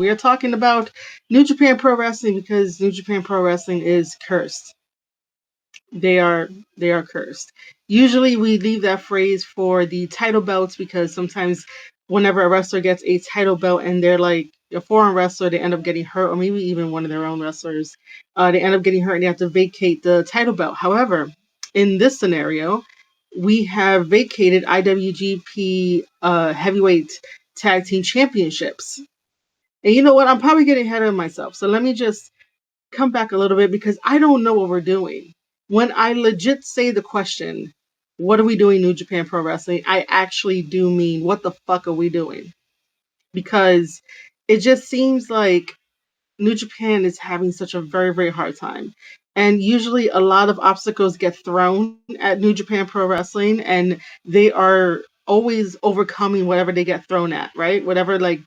We are talking about New Japan Pro Wrestling because New Japan Pro Wrestling is cursed. They are cursed. Usually we leave that phrase for the title belts because sometimes whenever a wrestler gets a title belt and they're like a foreign wrestler, they end up getting hurt, or maybe even one of their own wrestlers, they end up getting hurt and they have to vacate the title belt. However, in this scenario, we have vacated IWGP Heavyweight Tag Team Championships. And you know what? I'm probably getting ahead of myself. So let me just come back a little bit because I don't know what we're doing. When I legit say the question, what are we doing, New Japan Pro Wrestling? I actually do mean, what the fuck are we doing? Because it just seems like New Japan is having such a very, very hard time. And usually a lot of obstacles get thrown at New Japan Pro Wrestling and they are always overcoming whatever they get thrown at, right? Whatever like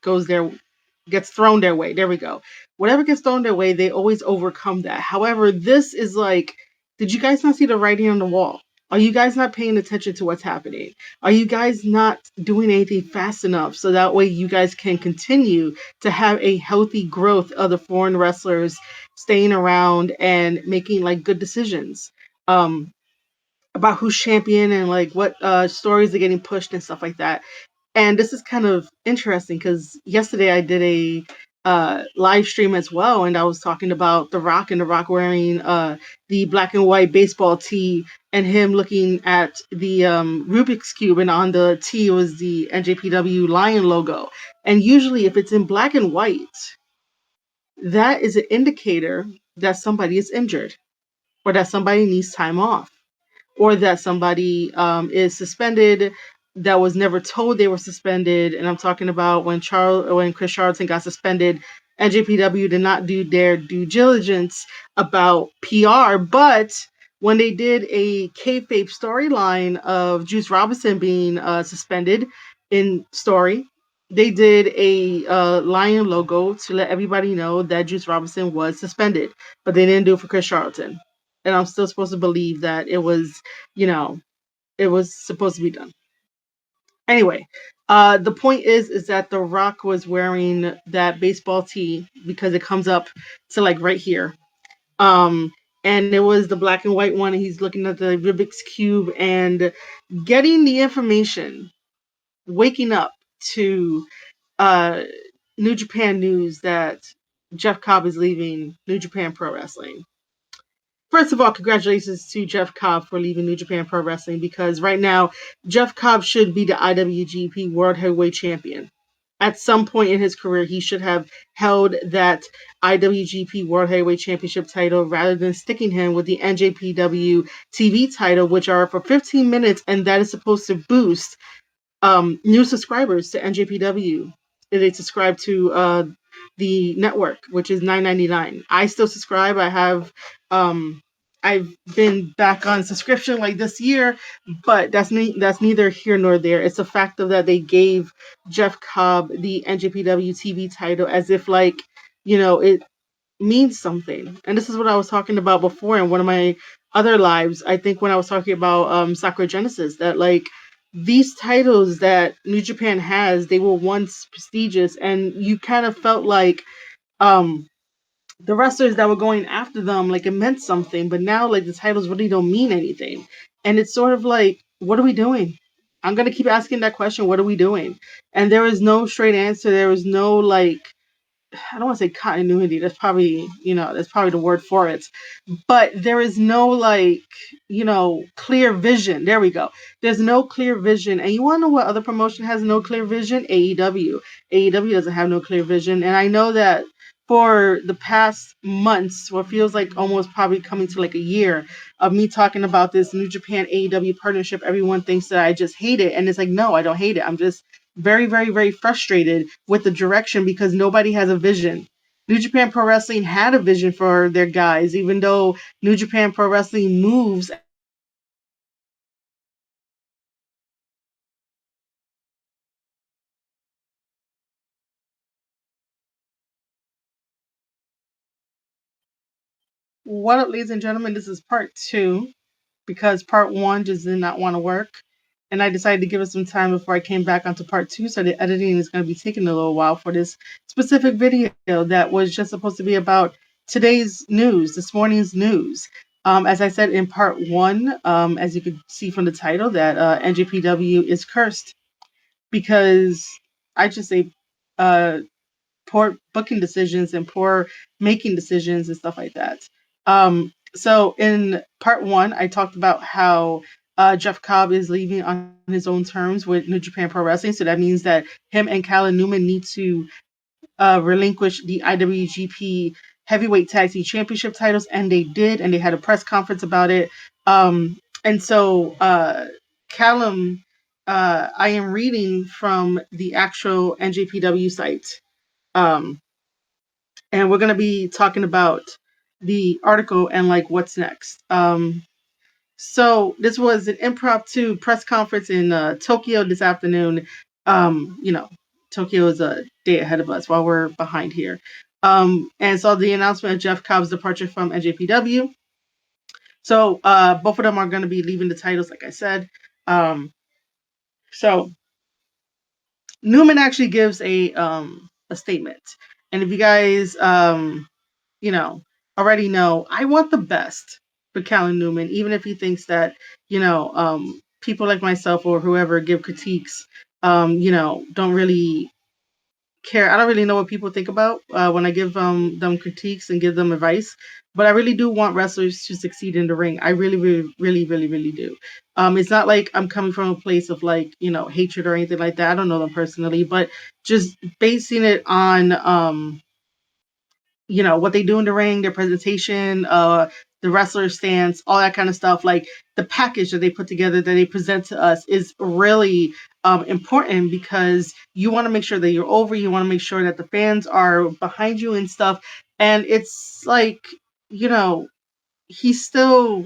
gets thrown their way. There we go. Whatever gets thrown their way, they always overcome that. However, this is like, did you guys not see the writing on the wall? Are you guys not paying attention to what's happening? Are you guys not doing anything fast enough so that way you guys can continue to have a healthy growth of the foreign wrestlers staying around and making like good decisions about who's champion and like what stories are getting pushed and stuff like that. And this is kind of interesting because yesterday I did a live stream as well, and I was talking about The Rock and The Rock wearing the black and white baseball tee, and him looking at the Rubik's Cube, and on the tee was the NJPW Lion logo. And usually, if it's in black and white, that is an indicator that somebody is injured or that somebody needs time off or that somebody is suspended that was never told they were suspended. And I'm talking about when Chris Charlton got suspended, NJPW did not do their due diligence about PR, but when they did a kayfabe storyline of Juice Robinson being suspended in story, they did a lion logo to let everybody know that Juice Robinson was suspended, but they didn't do it for Chris Charlton. And I'm still supposed to believe that it was, it was supposed to be done. Anyway, the point is that The Rock was wearing that baseball tee because it comes up to like right here. Um, and it was the black and white one, and he's looking at the Rubik's Cube and getting the information, waking up to uh, New Japan news that Jeff Cobb is leaving New Japan Pro Wrestling. First of all, congratulations to Jeff Cobb for leaving New Japan Pro Wrestling because right now, Jeff Cobb should be the IWGP World Heavyweight Champion. At some point in his career, he should have held that IWGP World Heavyweight Championship title rather than sticking him with the NJPW TV title, which are for 15 minutes, and that is supposed to boost new subscribers to NJPW. They subscribe to the network, which is $9.99. I still subscribe. I've been back on subscription like this year, but that's neither here nor there. It's the fact of that they gave Jeff Cobb the NJPW TV title as if like, it means something. And this is what I was talking about before in one of my other lives. I think when I was talking about Sakura Genesis, that like these titles that New Japan has, they were once prestigious, and you kind of felt like um the wrestlers that were going after them, like it meant something, but now like the titles really don't mean anything. And it's sort of like, what are we doing? I'm gonna keep asking that question, what are we doing? And there is no straight answer. There is no like, I don't want to say continuity. That's probably the word for it. But there is no like, clear vision. There we go. There's no clear vision. And you want to know what other promotion has no clear vision? AEW. AEW doesn't have no clear vision. And I know that for the past months, what feels like almost probably coming to like a year of me talking about this New Japan AEW partnership, everyone thinks that I just hate it. And it's like, no, I don't hate it. I'm just very, very, very frustrated with the direction because nobody has a vision. New Japan Pro Wrestling had a vision for their guys, even though New Japan Pro Wrestling moves. What up, ladies and gentlemen? This is part two because part one just did not want to work. and I decided to give it some time before I came back onto part 2. So the editing is going to be taking a little while for this specific video that was just supposed to be about today's news, this morning's news. As I said in part 1, as you could see from the title, that NJPW is cursed because I just say poor booking decisions and poor making decisions and stuff like that. So in part 1, I talked about how Jeff Cobb is leaving on his own terms with New Japan Pro Wrestling. So that means that him and Callum Newman need to relinquish the IWGP Heavyweight Tag Team Championship titles, and they did, and they had a press conference about it. And so Callum, I am reading from the actual NJPW site. And we're going to be talking about the article and like what's next. So this was an impromptu press conference in Tokyo this afternoon. Tokyo is a day ahead of us while we're behind here. And so the announcement of Jeff Cobb's departure from NJPW. So both of them are going to be leaving the titles, like I said. So Newman actually gives a statement, and if you guys already know, I want the best for Callum Newman, even if he thinks that people like myself or whoever give critiques, don't really care. I don't really know what people think about when I give them critiques and give them advice, but I really do want wrestlers to succeed in the ring. I really, really, really, really, really do. It's not like I'm coming from a place of hatred or anything like that. I don't know them personally, but just basing it on what they do in the ring, their presentation, the wrestler stance, all that kind of stuff. Like the package that they put together that they present to us is really important, because you want to make sure that you're over. You want to make sure that the fans are behind you and stuff. And it's like, he's still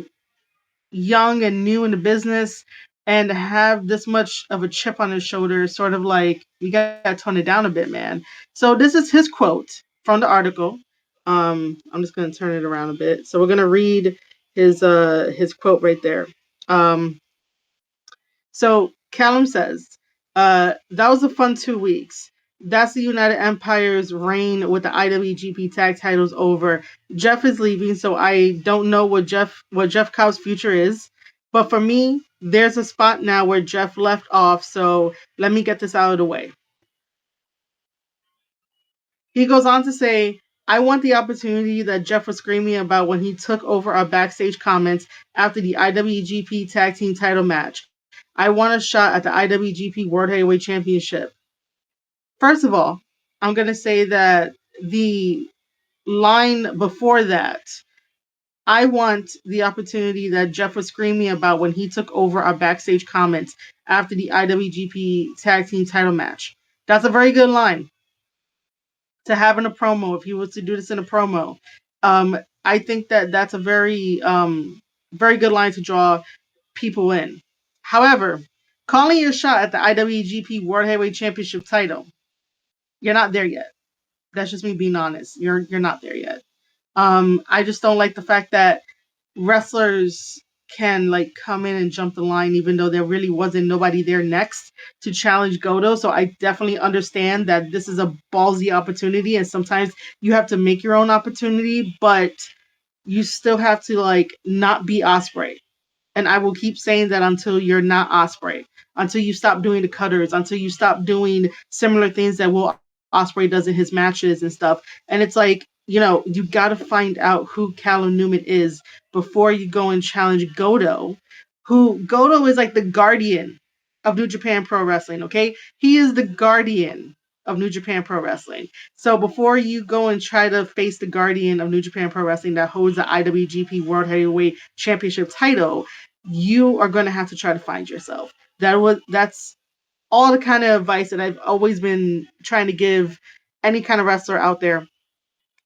young and new in the business, and to have this much of a chip on his shoulder, sort of like, you gotta tone it down a bit, man. So this is his quote from the article. I'm just gonna turn it around a bit. So we're gonna read his quote right there. So Callum says, that was a fun 2 weeks. That's the United Empire's reign with the IWGP Tag Titles over. Jeff is leaving, so I don't know what Jeff Cobb's future is. But for me, there's a spot now where Jeff left off, so let me get this out of the way. He goes on to say, I want the opportunity that Jeff was screaming about when he took over our backstage comments after the IWGP Tag Team title match. I want a shot at the IWGP World Heavyweight Championship. First of all, I'm going to say that the line before that, I want the opportunity that Jeff was screaming about when he took over our backstage comments after the IWGP Tag Team title match. That's a very good line to have in a promo, if he was to do this in a promo. I think that that's a very, very good line to draw people in. However, calling your shot at the IWGP World Heavyweight Championship title, you're not there yet. That's just me being honest. You're not there yet. I just don't like the fact that wrestlers can come in and jump the line, even though there really wasn't nobody there next to challenge Goto. So I definitely understand that this is a ballsy opportunity, and sometimes you have to make your own opportunity, but you still have to not be Ospreay. And I will keep saying that until you're not Ospreay, until you stop doing the cutters, until you stop doing similar things that Will Ospreay does in his matches and stuff. And it's you got to find out who Callum Newman is before you go and challenge Goto, who Goto is like the guardian of New Japan Pro Wrestling, okay? He is the guardian of New Japan Pro Wrestling. So before you go and try to face the guardian of New Japan Pro Wrestling that holds the IWGP World Heavyweight Championship title, you are going to have to try to find yourself. That's all the kind of advice that I've always been trying to give any kind of wrestler out there,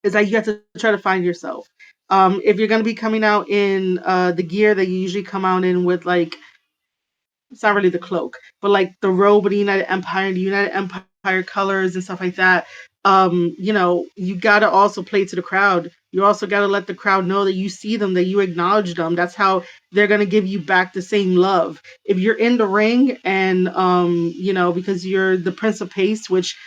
is that you have to try to find yourself. If you're going to be coming out in the gear that you usually come out in with, it's not really the cloak, but the robe of the United Empire and the United Empire colors and stuff like that, You got to also play to the crowd. You also got to let the crowd know that you see them, that you acknowledge them. That's how they're going to give you back the same love. If you're in the ring and, because you're the Prince of Pace, which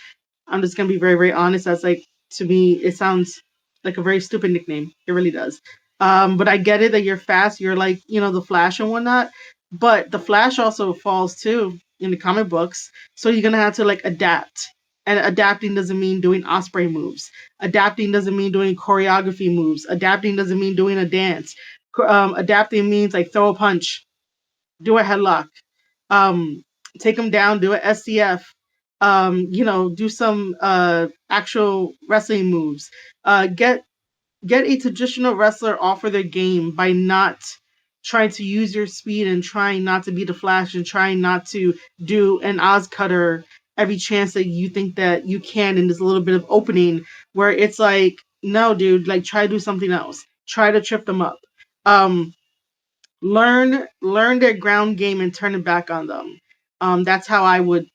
I'm just going to be very, very honest. That's like, to me, it sounds like a very stupid nickname. It really does. But I get it that you're fast. You're like, the Flash and whatnot. But the Flash also falls too in the comic books. So you're going to have to like adapt. And adapting doesn't mean doing Osprey moves. Adapting doesn't mean doing choreography moves. Adapting doesn't mean doing a dance. Adapting means like throw a punch, do a headlock, um, take them down, do a SCF, do some actual wrestling moves. Get a traditional wrestler off of their game by not trying to use your speed and trying not to be the Flash and trying not to do an Oz cutter every chance that you think that you can in this little bit of opening where it's like, no, dude, like try to do something else. Try to trip them up. Um, learn their ground game and turn it back on them. That's how I would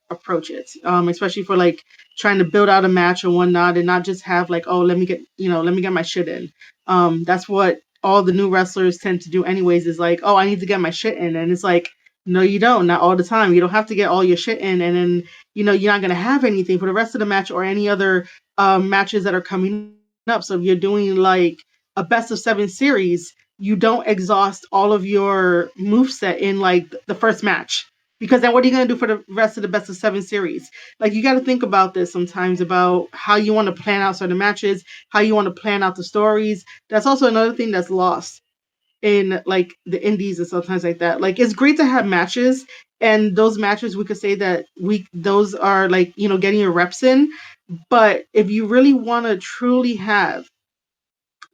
approach it, especially for like trying to build out a match or whatnot and not just have like, oh, let me get my shit in. That's what all the new wrestlers tend to do anyways, is like, oh, I need to get my shit in. And it's like, no, you don't. Not all the time. You don't have to get all your shit in, and then you're not going to have anything for the rest of the match or any other matches that are coming up. So if you're doing like a best of 7 series, you don't exhaust all of your moveset in like the first match. Because then what are you going to do for the rest of the best of 7 series? Like, you got to think about this sometimes, about how you want to plan out certain matches, how you want to plan out the stories. That's also another thing that's lost in like the indies and sometimes like that. Like, it's great to have matches, and those matches, we could say that those are like, getting your reps in. But if you really want to truly have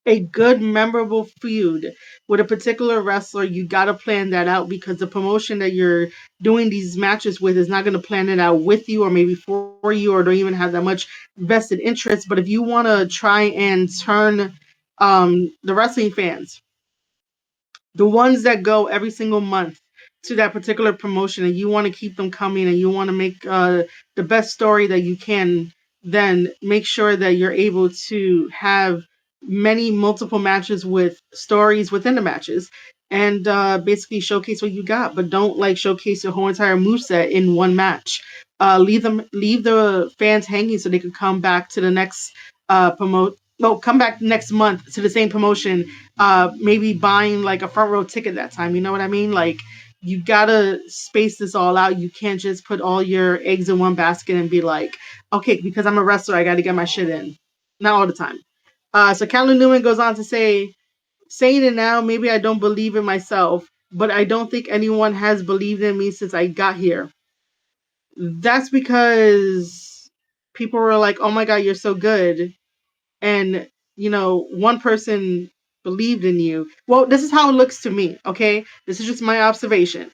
a good, memorable feud with a particular wrestler, you got to plan that out, because the promotion that you're doing these matches with is not going to plan it out with you or maybe for you, or don't even have that much vested interest. But if you want to try and turn the wrestling fans, the ones that go every single month to that particular promotion, and you want to keep them coming and you want to make the best story that you can, then make sure that you're able to have many multiple matches with stories within the matches, and basically showcase what you got. But don't like showcase your whole entire moveset in one match. Leave the fans hanging so they can come back to the next come back next month to the same promotion, maybe buying like a front row ticket that time. You know what I mean? Like, you gotta space this all out. You can't just put all your eggs in one basket and be like, okay, because I'm a wrestler, I gotta get my shit in. Not all the time. So Callum Newman goes on to say, saying it now, maybe I don't believe in myself, but I don't think anyone has believed in me since I got here. That's because people were like, oh my God, you're so good. And one person believed in you. Well, this is how it looks to me. Okay, this is just my observation.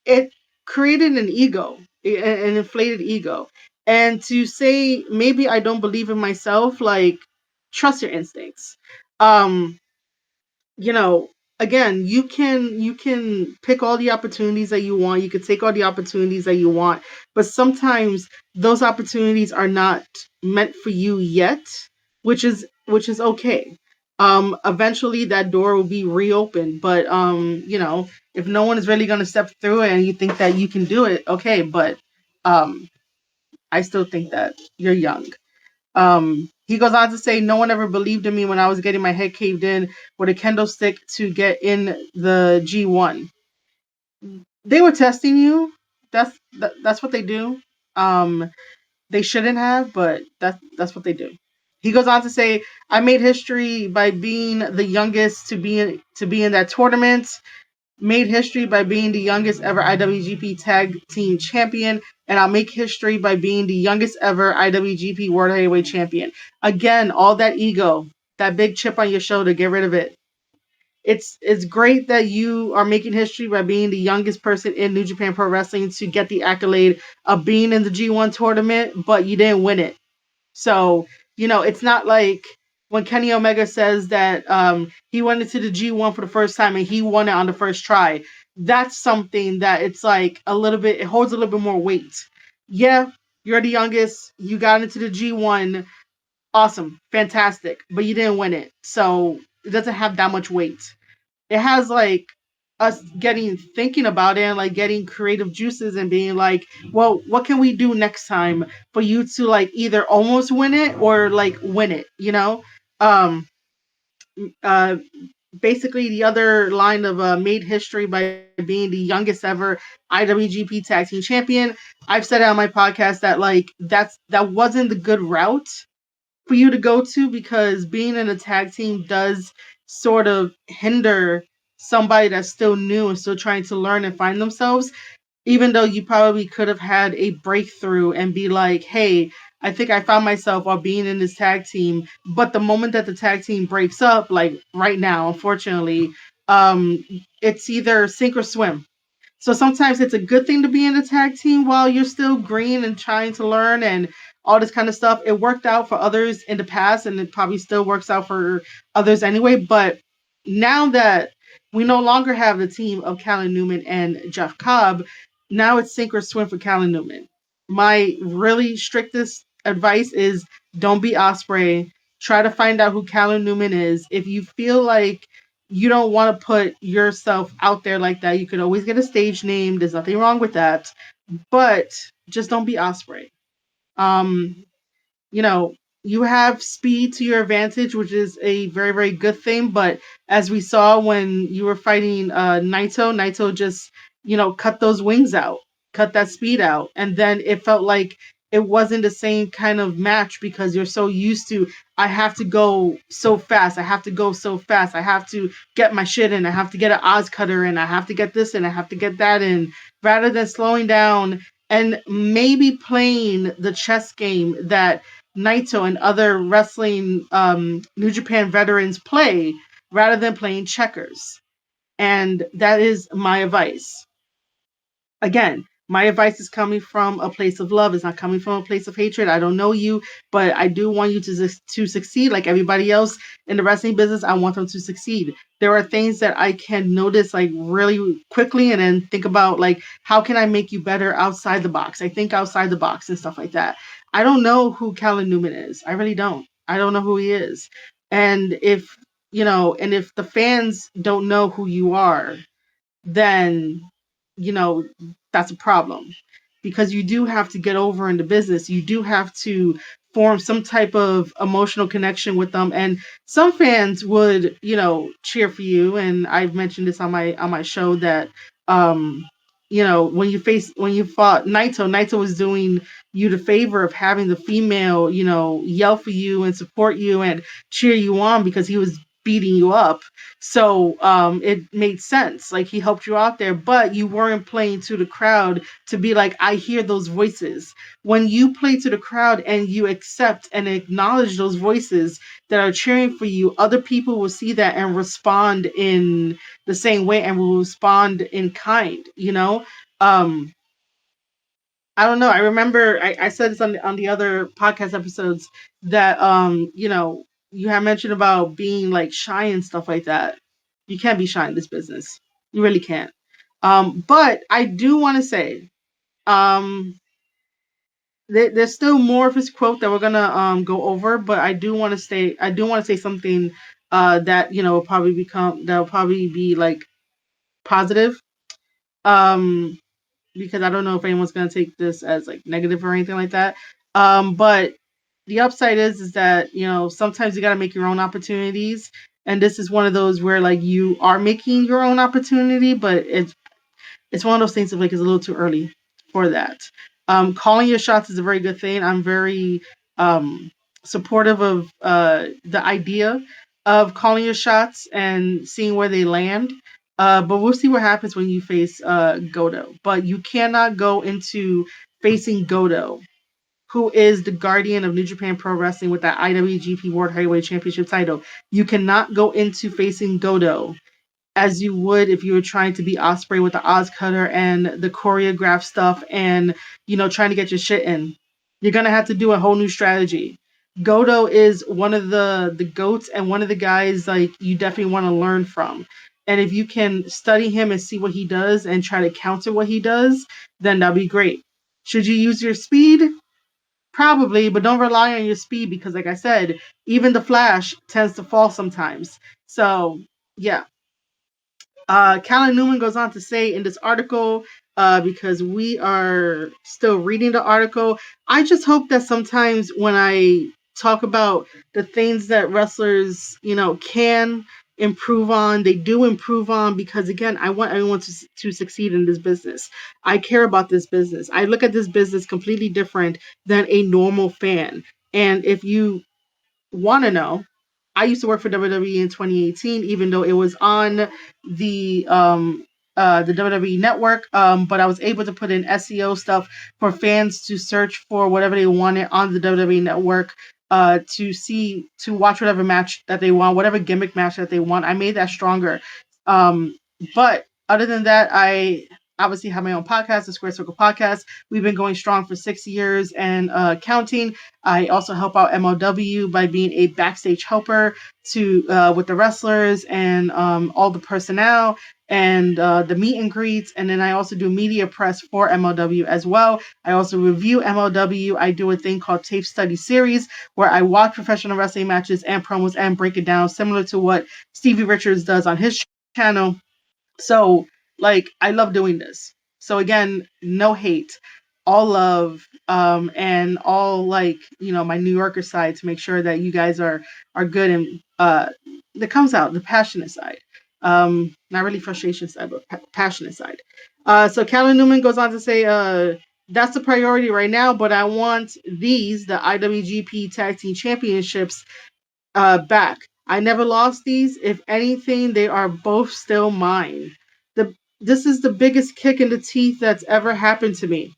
It created an ego, an inflated ego. And to say maybe I don't believe in myself, like, trust your instincts. um you know Again, you can pick all the opportunities that you want, you can take all the opportunities that you want, but sometimes those opportunities are not meant for you yet, which is okay. Eventually that door will be reopened, but if no one is really going to step through it and you think that you can do it, okay. But um I still think that you're young. He goes on to say, no one ever believed in me when I was getting my head caved in with a kendo stick to get in the G1. They were testing you. That's what they do. Um, they shouldn't have, but that's what they do. He goes on to say, I made history by being the youngest to be in that tournament. Made history by being the youngest ever IWGP Tag Team Champion, and I'll make history by being the youngest ever IWGP World Heavyweight Champion. Again, all that ego, that big chip on your shoulder, get rid of it. It's great that you are making history by being the youngest person in New Japan Pro Wrestling to get the accolade of being in the G1 tournament, but you didn't win it. So, it's not like when Kenny Omega says that he went into the G1 for the first time and he won it on the first try. That's something that it's like a little bit, it holds a little bit more weight. Yeah, You're the youngest. You got into the G1. Awesome. Fantastic. But you didn't win it. So it doesn't have that much weight. It has like us thinking about it and like getting creative juices and being like, well, what can we do next time for you to like either almost win it or like win it, you know? Um uh Basically the other line of made history by being the youngest ever IWGP Tag Team Champion. I've said it on my podcast that like that wasn't the good route for you to go to, because being in a tag team does sort of hinder somebody that's still new and still trying to learn and find themselves, even though you probably could have had a breakthrough and be like, hey, I think I found myself while being in this tag team. But the moment that the tag team breaks up, like right now, unfortunately, it's either sink or swim. So sometimes it's a good thing to be in a tag team while you're still green and trying to learn and all this kind of stuff. It worked out for others in the past, and it probably still works out for others anyway. But now that we no longer have the team of Callum Newman and Jeff Cobb, now it's sink or swim for Callum Newman. My really strictest advice is don't be Osprey. Try to find out who Callum Newman is. If you feel like you don't want to put yourself out there like that, you could always get a stage name. There's nothing wrong with that. But just don't be Osprey. Um, you know, you have speed to your advantage, which is a very, very good thing. But as we saw when you were fighting Naito just, cut those wings out, cut that speed out. And then it felt like it wasn't the same kind of match because you're so used to, I have to go so fast. I have to go so fast. I have to get my shit in. I have to get an Oz cutter in. I have to get this in. I have to get that in. Rather than slowing down and maybe playing the chess game that Naito and other wrestling New Japan veterans play, rather than playing checkers. And that is my advice. Again, my advice is coming from a place of love. It's not coming from a place of hatred. I don't know you, but I do want you to succeed like everybody else in the wrestling business. I want them to succeed. There are things that I can notice like really quickly and then think about like, how can I make you better outside the box? I think outside the box and stuff like that. I don't know who Callum Newman is. I really don't. I don't know who he is. And if the fans don't know who you are, then you know that's a problem, because you do have to get over in the business. You do have to form some type of emotional connection with them, and some fans would cheer for you. And I've mentioned this on my show that when you fought Naito was doing you the favor of having the female yell for you and support you and cheer you on because he was beating you up. So it made sense. Like, he helped you out there, but you weren't playing to the crowd to be like, I hear those voices. When you play to the crowd and you accept and acknowledge those voices that are cheering for you, other people will see that and respond in the same way and will respond in kind, I don't know. I remember I said this on the other podcast episodes that you have mentioned about being like shy and stuff like that. You can't be shy in this business. You really can't. But I do want to say um there's still more of his quote that we're gonna go over, but I do want to say something that will probably be like positive. Um because I don't know if anyone's gonna take this as like negative or anything like that. But the upside is that sometimes you gotta make your own opportunities, and this is one of those where like you are making your own opportunity, but it's one of those things of like it's a little too early for that. Calling your shots is a very good thing. I'm very supportive of the idea of calling your shots and seeing where they land. But we'll see what happens when you face Goto. But you cannot go into facing Goto, who is the guardian of New Japan Pro Wrestling with that IWGP World Heavyweight Championship title. You cannot go into facing Goto as you would if you were trying to be Osprey with the Oz cutter and the choreographed stuff and trying to get your shit in. You're gonna have to do a whole new strategy. Goto is one of the goats and one of the guys like you definitely want to learn from. And if you can study him and see what he does and try to counter what he does, then that'd be great. Should you use your speed? Probably, but don't rely on your speed because, like I said, even the Flash tends to fall sometimes. So, yeah. Callum Newman goes on to say in this article, because we are still reading the article, I just hope that sometimes when I talk about the things that wrestlers, can improve on, they do improve on because, again, I want everyone to succeed in this business. I care about this business. I look at this business completely different than a normal fan. And if you want to know, I used to work for WWE in 2018, even though it was on the WWE network. But I was able to put in SEO stuff for fans to search for whatever they wanted on the WWE network. To watch whatever match that they want, whatever gimmick match that they want. I made that stronger. But other than that, I obviously have my own podcast, the Square Circle Podcast. We've been going strong for 6 years and counting. I also help out MLW by being a backstage helper to with the wrestlers and all the personnel and the meet and greets. And then I also do media press for MLW as well. I also review MLW. I do a thing called Tape Study Series where I watch professional wrestling matches and promos and break it down, similar to what Stevie Richards does on his channel. So, like, I love doing this. So again, no hate, all love, and all, like, my New Yorker side to make sure that you guys are good, and that comes out the passionate side, not really frustration side, but passionate side. So Callum Newman goes on to say, that's the priority right now, but I want the IWGP Tag Team Championships back. I never lost these. If anything, they are both still mine. This is the biggest kick in the teeth that's ever happened to me.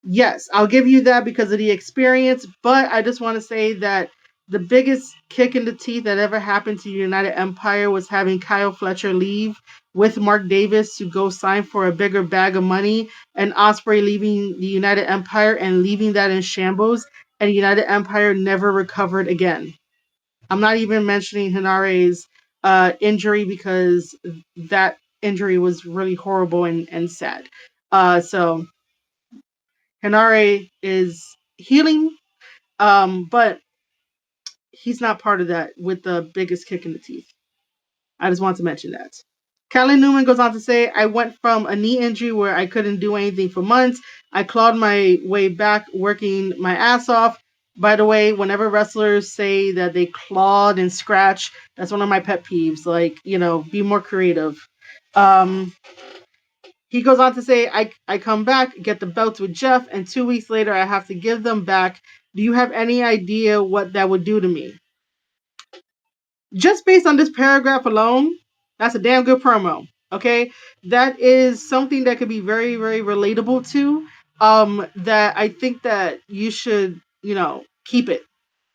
Yes, I'll give you that because of the experience, but I just want to say that the biggest kick in the teeth that ever happened to United Empire was having Kyle Fletcher leave with Mark Davis to go sign for a bigger bag of money, and Ospreay leaving the United Empire and leaving that in shambles, and United Empire never recovered again. I'm not even mentioning Hinare's injury because that injury was really horrible and sad. So Hinare is healing, but he's not part of that with the biggest kick in the teeth. I just want to mention that. Callum Newman goes on to say, I went from a knee injury where I couldn't do anything for months. I clawed my way back, working my ass off. By the way, whenever wrestlers say that they clawed and scratch, that's one of my pet peeves. Like, be more creative. He goes on to say, I come back, get the belts with Jeff, and 2 weeks later I have to give them back. Do you have any idea what that would do to me? Just based on this paragraph alone, that's a damn good promo. Okay, that is something that could be very, very relatable to. That I think that you should, keep it.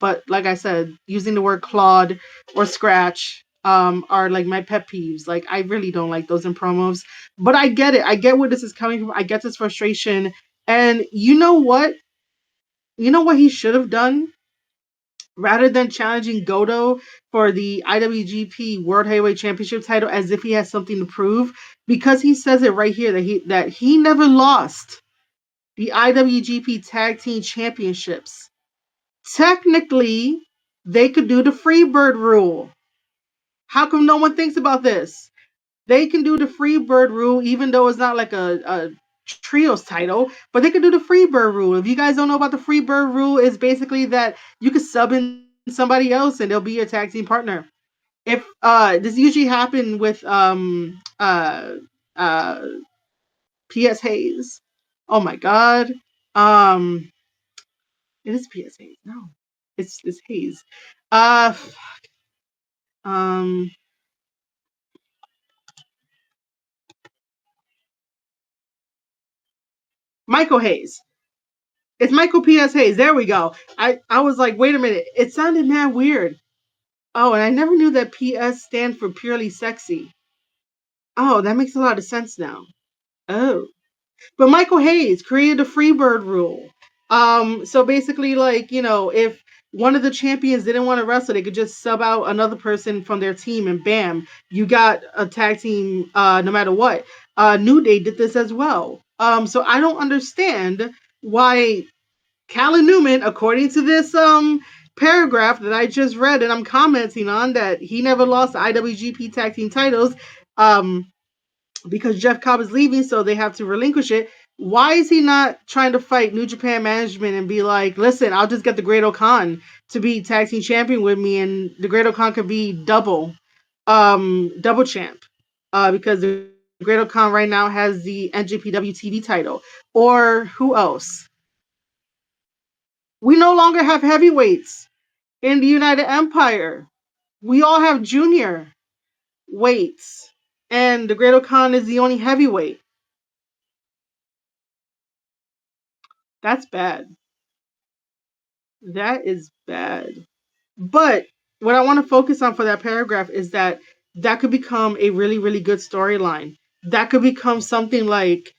But like I said, using the word clawed or scratch are like my pet peeves. Like, I really don't like those in promos. But I get it. I get where this is coming from. I get this frustration. And you know what? You know what he should have done? Rather than challenging Goto for the IWGP World Heavyweight Championship title as if he has something to prove, because he says it right here that he never lost the IWGP Tag Team Championships. Technically, they could do the Freebird rule. How come no one thinks about this? They can do the Freebird rule, even though it's not like a trios title, but they can do the Freebird rule. If you guys don't know about the Freebird rule, it's basically that you can sub in somebody else and they'll be your tag team partner. If this usually happened with PS Hayes. Oh my god. Um it is PS Hayes. No. It's Hayes. Uh um Michael Hayes. It's Michael P.S. Hayes. There we go. I was like, wait a minute. It sounded mad weird. Oh, and I never knew that PS stand for purely sexy. Oh, that makes a lot of sense now. Oh. But Michael Hayes created a Freebird rule. So basically, like, if one of the champions didn't want to wrestle, they could just sub out another person from their team and bam, you got a tag team no matter what. New Day did this as well. So I don't understand why Callum Newman, according to this paragraph that I just read and I'm commenting on, that he never lost the IWGP Tag Team titles because Jeff Cobb is leaving, so they have to relinquish it. Why is he not trying to fight New Japan management and be like, listen, I'll just get the Great Khan to be tag team champion with me, and the Great Khan could be double champ, because the Great Khan right now has the NJPW TV title. Or who else? We no longer have heavyweights in the United Empire. We all have junior weights, and the Great Khan is the only heavyweight. That's bad. That is bad. But what I want to focus on for that paragraph is that that could become a really, really good storyline. That could become something like,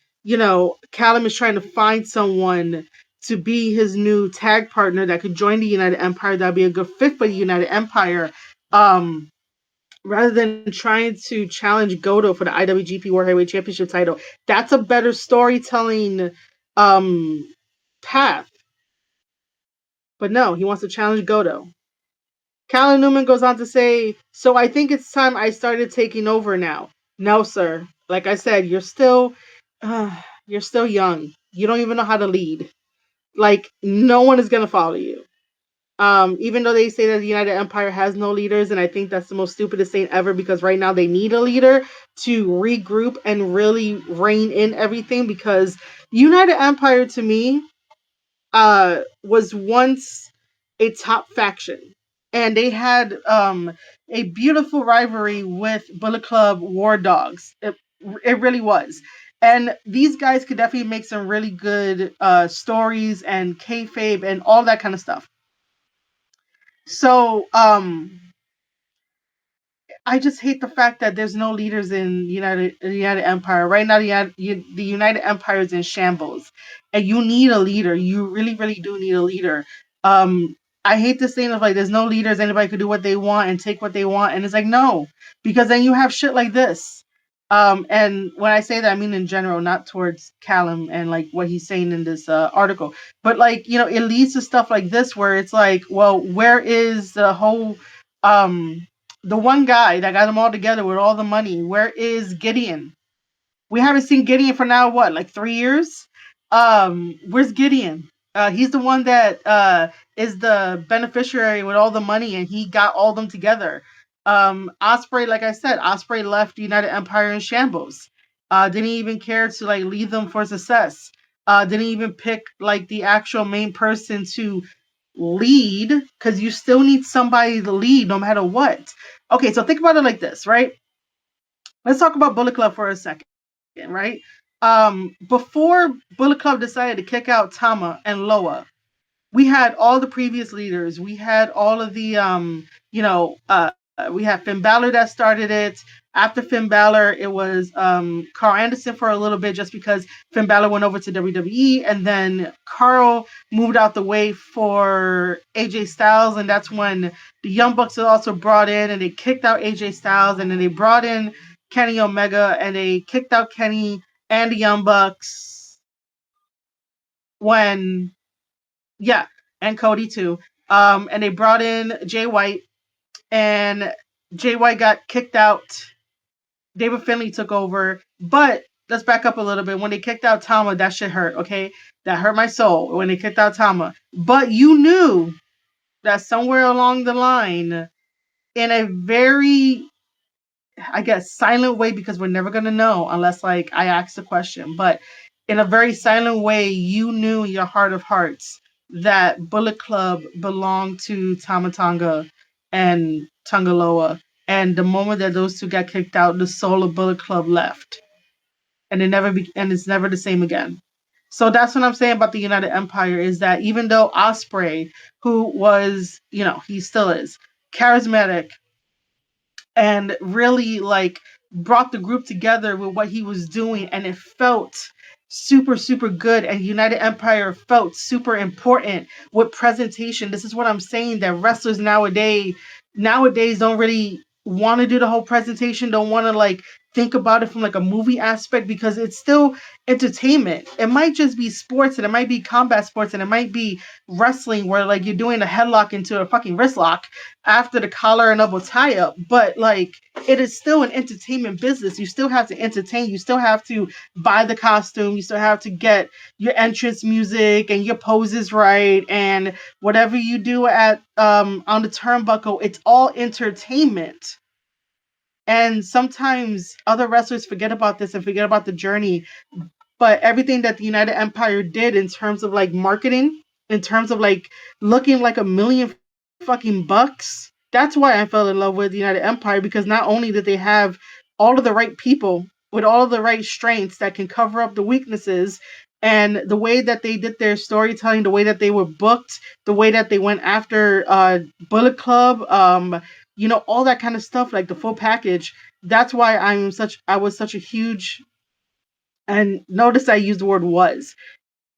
Callum is trying to find someone to be his new tag partner that could join the United Empire. That'd be a good fit for the United Empire. Rather than trying to challenge Goto for the IWGP World Heavyweight Championship title. That's a better storytelling path. But no, he wants to challenge Goto. Callum Newman goes on to say, so I think it's time I started taking over now. No, sir. Like I said, you're still young. You don't even know how to lead. Like, no one is going to follow you. Even though they say that the United Empire has no leaders, and I think that's the most stupidest thing ever, because right now they need a leader to regroup and really rein in everything, because United Empire to me was once a top faction, and they had a beautiful rivalry with Bullet Club War Dogs. It really was. And these guys could definitely make some really good stories and kayfabe and all that kind of stuff. So I just hate the fact that there's no leaders in the United Empire right now. The United Empire is in shambles, and you need a leader. You really, really do need a leader. I hate this thing of like, there's no leaders. Anybody could do what they want and take what they want, and it's like, no, because then you have shit like this. And when I say that, I mean in general, not towards Callum and like what he's saying in this article, but like, it leads to stuff like this where it's like, well, where is the whole the one guy that got them all together with all the money? Where is Gideon? We haven't seen Gideon for now, what, like 3 years? Where's Gideon? He's the one that is the beneficiary with all the money, and he got all them together. Osprey, like I said, Osprey left the United Empire in shambles. Didn't even care to like lead them for success. Didn't even pick like the actual main person to lead, because you still need somebody to lead no matter what. Okay, so think about it like this, right? Let's talk about Bullet Club for a second, right? Before Bullet Club decided to kick out Tama and Loa, we had all the previous leaders. We had all of the, we had Finn Balor that started it. After Finn Balor, it was Carl Anderson for a little bit, just because Finn Balor went over to WWE, and then Carl moved out the way for AJ Styles, and that's when the Young Bucks were also brought in, and they kicked out AJ Styles, and then they brought in Kenny Omega, and they kicked out Kenny and the Young Bucks when, yeah, and Cody too. And they brought in Jay White, and Jay White got kicked out. David Finlay took over, but let's back up a little bit. When they kicked out Tama, that shit hurt, okay? That hurt my soul when they kicked out Tama. But you knew that somewhere along the line, in a very, I guess, silent way, because we're never going to know unless like I ask the question, but in a very silent way, you knew in your heart of hearts that Bullet Club belonged to Tama Tonga and Tongaloa. And the moment that those two got kicked out, the soul of Bullet Club left, and it's never the same again. So that's what I'm saying about the United Empire, is that even though Osprey, who was, he still is charismatic and really like brought the group together with what he was doing, and it felt super, super good, and United Empire felt super important with presentation. This is what I'm saying, that wrestlers nowadays don't really want to do the whole presentation, don't want to like think about it from like a movie aspect, because it's still entertainment. It might just be sports, and it might be combat sports, and it might be wrestling where like you're doing a headlock into a fucking wrist lock after the collar and elbow tie up. But like, it is still an entertainment business. You still have to entertain. You still have to buy the costume. You still have to get your entrance music and your poses right, and whatever you do at on the turnbuckle. It's all entertainment. And sometimes other wrestlers forget about this and forget about the journey. But everything that the United Empire did in terms of like marketing, in terms of like looking like $1 million fucking bucks, that's why I fell in love with the United Empire, because not only did they have all of the right people with all of the right strengths that can cover up the weaknesses, and the way that they did their storytelling, the way that they were booked, the way that they went after Bullet Club, all that kind of stuff, like the full package. That's why I was such a huge, and notice I used the word was.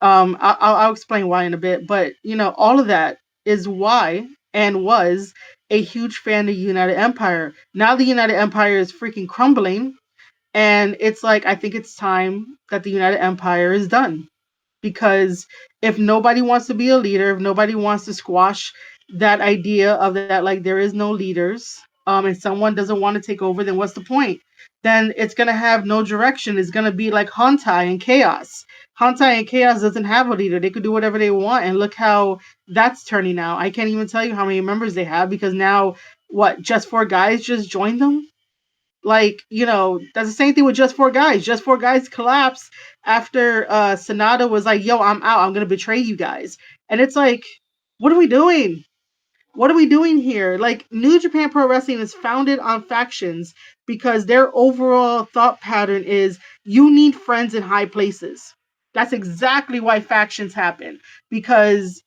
I'll explain why in a bit, but all of that is why and was a huge fan of United Empire. Now the United Empire is freaking crumbling, and it's like, I think it's time that the United Empire is done. Because if nobody wants to be a leader, if nobody wants to squash that idea of that, like, there is no leaders, and someone doesn't want to take over, then what's the point? Then it's gonna have no direction. It's gonna be like Hantai and Chaos. Hantai and Chaos doesn't have a leader. They could do whatever they want, and look how that's turning out. I can't even tell you how many members they have, because now what? Just Four Guys just joined them. Like, that's the same thing with Just Four Guys. Just Four Guys collapsed after Sonata was like, yo, I'm out. I'm going to betray you guys. And it's like, what are we doing? What are we doing here? Like, New Japan Pro Wrestling is founded on factions because their overall thought pattern is you need friends in high places. That's exactly why factions happen. Because,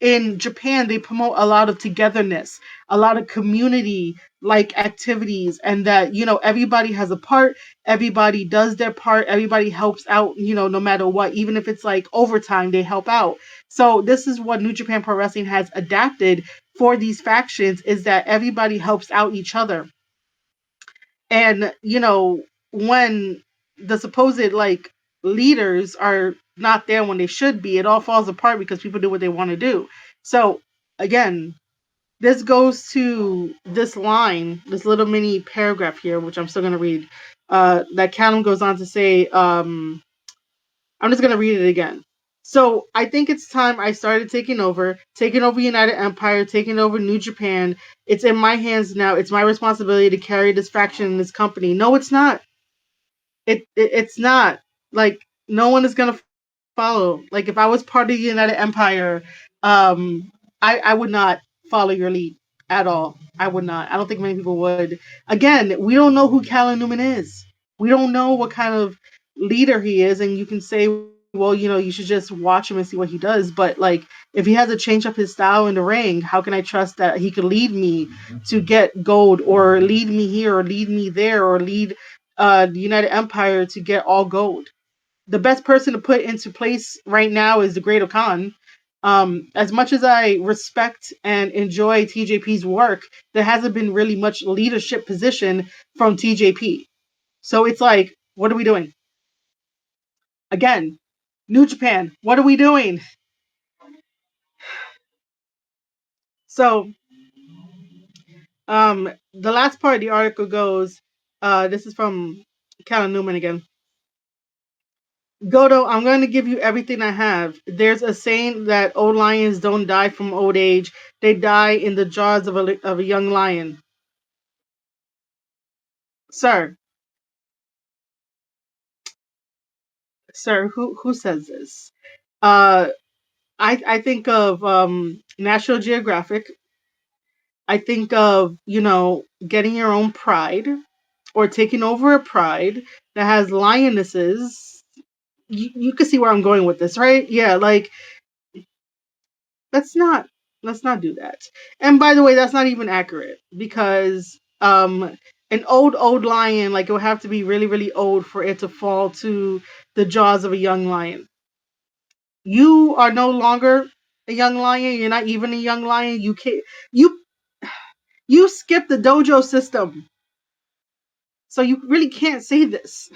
in Japan, they promote a lot of togetherness, a lot of community like activities, and that, everybody has a part, everybody does their part, everybody helps out, no matter what, even if it's like overtime, they help out. So this is what New Japan Pro Wrestling has adapted for these factions, is that everybody helps out each other. And, when the supposed like leaders are not there when they should be, it all falls apart because people do what they want to do. So again, this goes to this line, this little mini paragraph here, which I'm still going to read, that Callum goes on to say, I'm just going to read it again. So I think it's time I started taking over United Empire, taking over New Japan. It's in my hands now. It's my responsibility to carry this faction in this company. No, it's not. It's not. Like, no one is going to follow. Like, if I was part of the United Empire, I would not follow your lead at all. I would not. I don't think many people would. Again, we don't know who Callum Newman is. We don't know what kind of leader he is, and you can say, well, you should just watch him and see what he does. But like, if he has to change up his style in the ring, how can I trust that he could lead me to get gold, or lead me here, or lead me there, or lead the United Empire to get all gold? The best person to put into place right now is the Great Khan. As much as I respect and enjoy TJP's work, there hasn't been really much leadership position from TJP. So it's like, what are we doing? Again, New Japan, what are we doing? So, the last part of the article goes, this is from Callum Newman again. Goto, I'm going to give you everything I have. There's a saying that old lions don't die from old age. They die in the jaws of a young lion. Sir, who says this? I think of National Geographic. I think of, getting your own pride, or taking over a pride that has lionesses. You can see where I'm going with this, right? Yeah, like, let's not do that. And by the way, that's not even accurate, because an old lion, like, it would have to be really, really old for it to fall to the jaws of a young lion. You are no longer a young lion. You're not even a young lion. You can't. You skip the dojo system. So you really can't say this.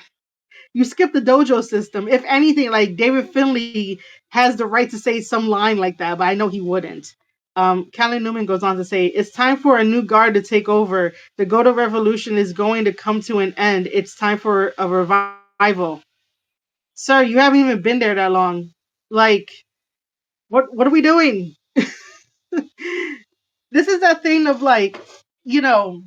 You skip the dojo system. If anything, like David Finlay has the right to say some line like that, but I know he wouldn't. Callum Newman goes on to say, "It's time for a new guard to take over. The Goto revolution is going to come to an end. It's time for a revival." Sir, you haven't even been there that long. Like, what are we doing? This is that thing of like, you know,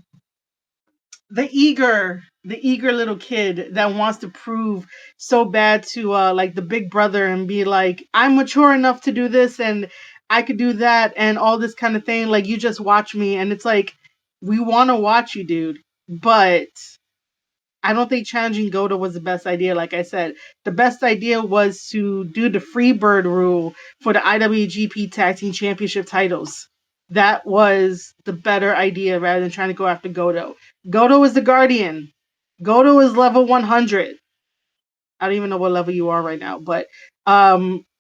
the eager little kid that wants to prove so bad to like the big brother and be like, I'm mature enough to do this and I could do that and all this kind of thing, like you just watch me. And it's like, we want to watch you, dude, but I don't think challenging Goto was the best idea. Like I said, the best idea was to do the free bird rule for the IWGP Tag Team Championship titles. That was the better idea rather than trying to go after Goto. Goto is the Guardian. Goto is level 100. I don't even know what level you are right now, but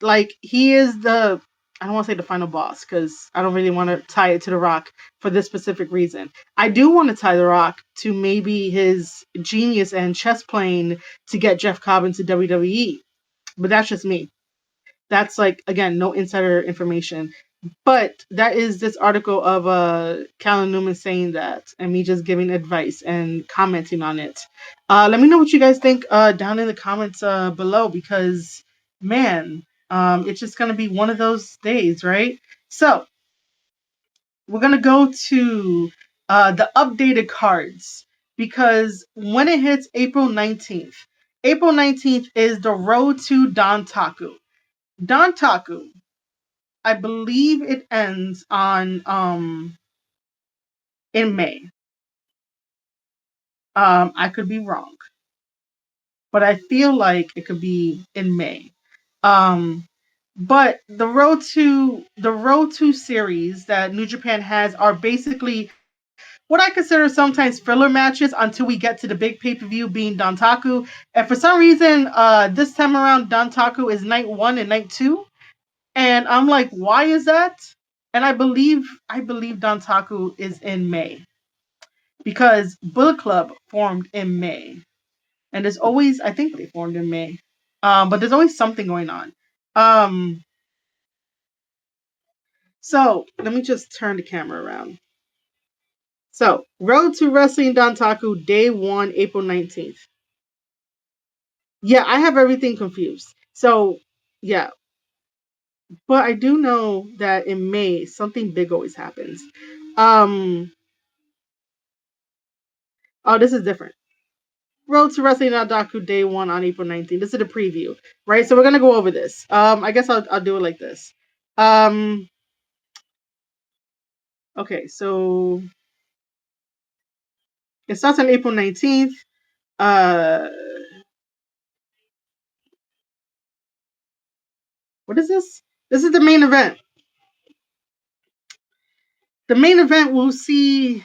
like he is the, I don't want to say the final boss because I don't really want to tie it to the Rock for this specific reason. I do want to tie the Rock to maybe his genius and chess playing to get Jeff Cobb into WWE, but that's just me. That's like, again, no insider information. But that is this article of Callum Newman saying that, and me just giving advice and commenting on it. Let me know what you guys think down in the comments below, because man, it's just gonna be one of those days, right? So we're gonna go to the updated cards, because when it hits April 19th is the road to Don Taku. Don Taku, I believe it ends on in May. I could be wrong, but I feel like it could be in May. Um, but the road to series that New Japan has are basically what I consider sometimes filler matches until we get to the big pay-per-view being Dantaku. And for some reason, this time around Dantaku is night 1 and night 2. And I'm like, why is that? And I believe Dantaku is in May, because Bullet Club formed in May. And there's always, I think they formed in May. But there's always something going on. Um so let me just turn the camera around. So, Road to Wrestling Dantaku, Day 1, April 19th. Yeah, I have everything confused. So, yeah. But I do know that in May, something big always happens. Um, oh, this is different. Road to Wrestling Dantaku, Day 1 on April 19th. This is the preview, right? So, we're going to go over this. I guess I'll do it like this. Um, okay, so it starts on April 19th. Uh, what is this? This is the main event. The main event will see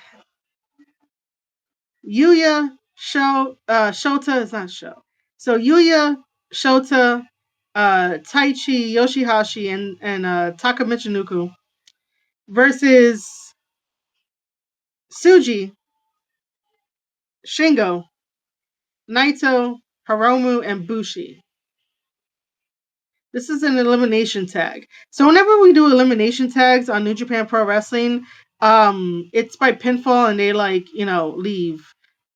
Yuya, Shota is not Sho. So Yuya, Shota, Taichi, Yoshihashi, and Taka Michinoku versus Tsuji, Shingo, Naito, Hiromu, and Bushi. This is an elimination tag. So whenever we do elimination tags on New Japan Pro Wrestling, it's by pinfall and they leave.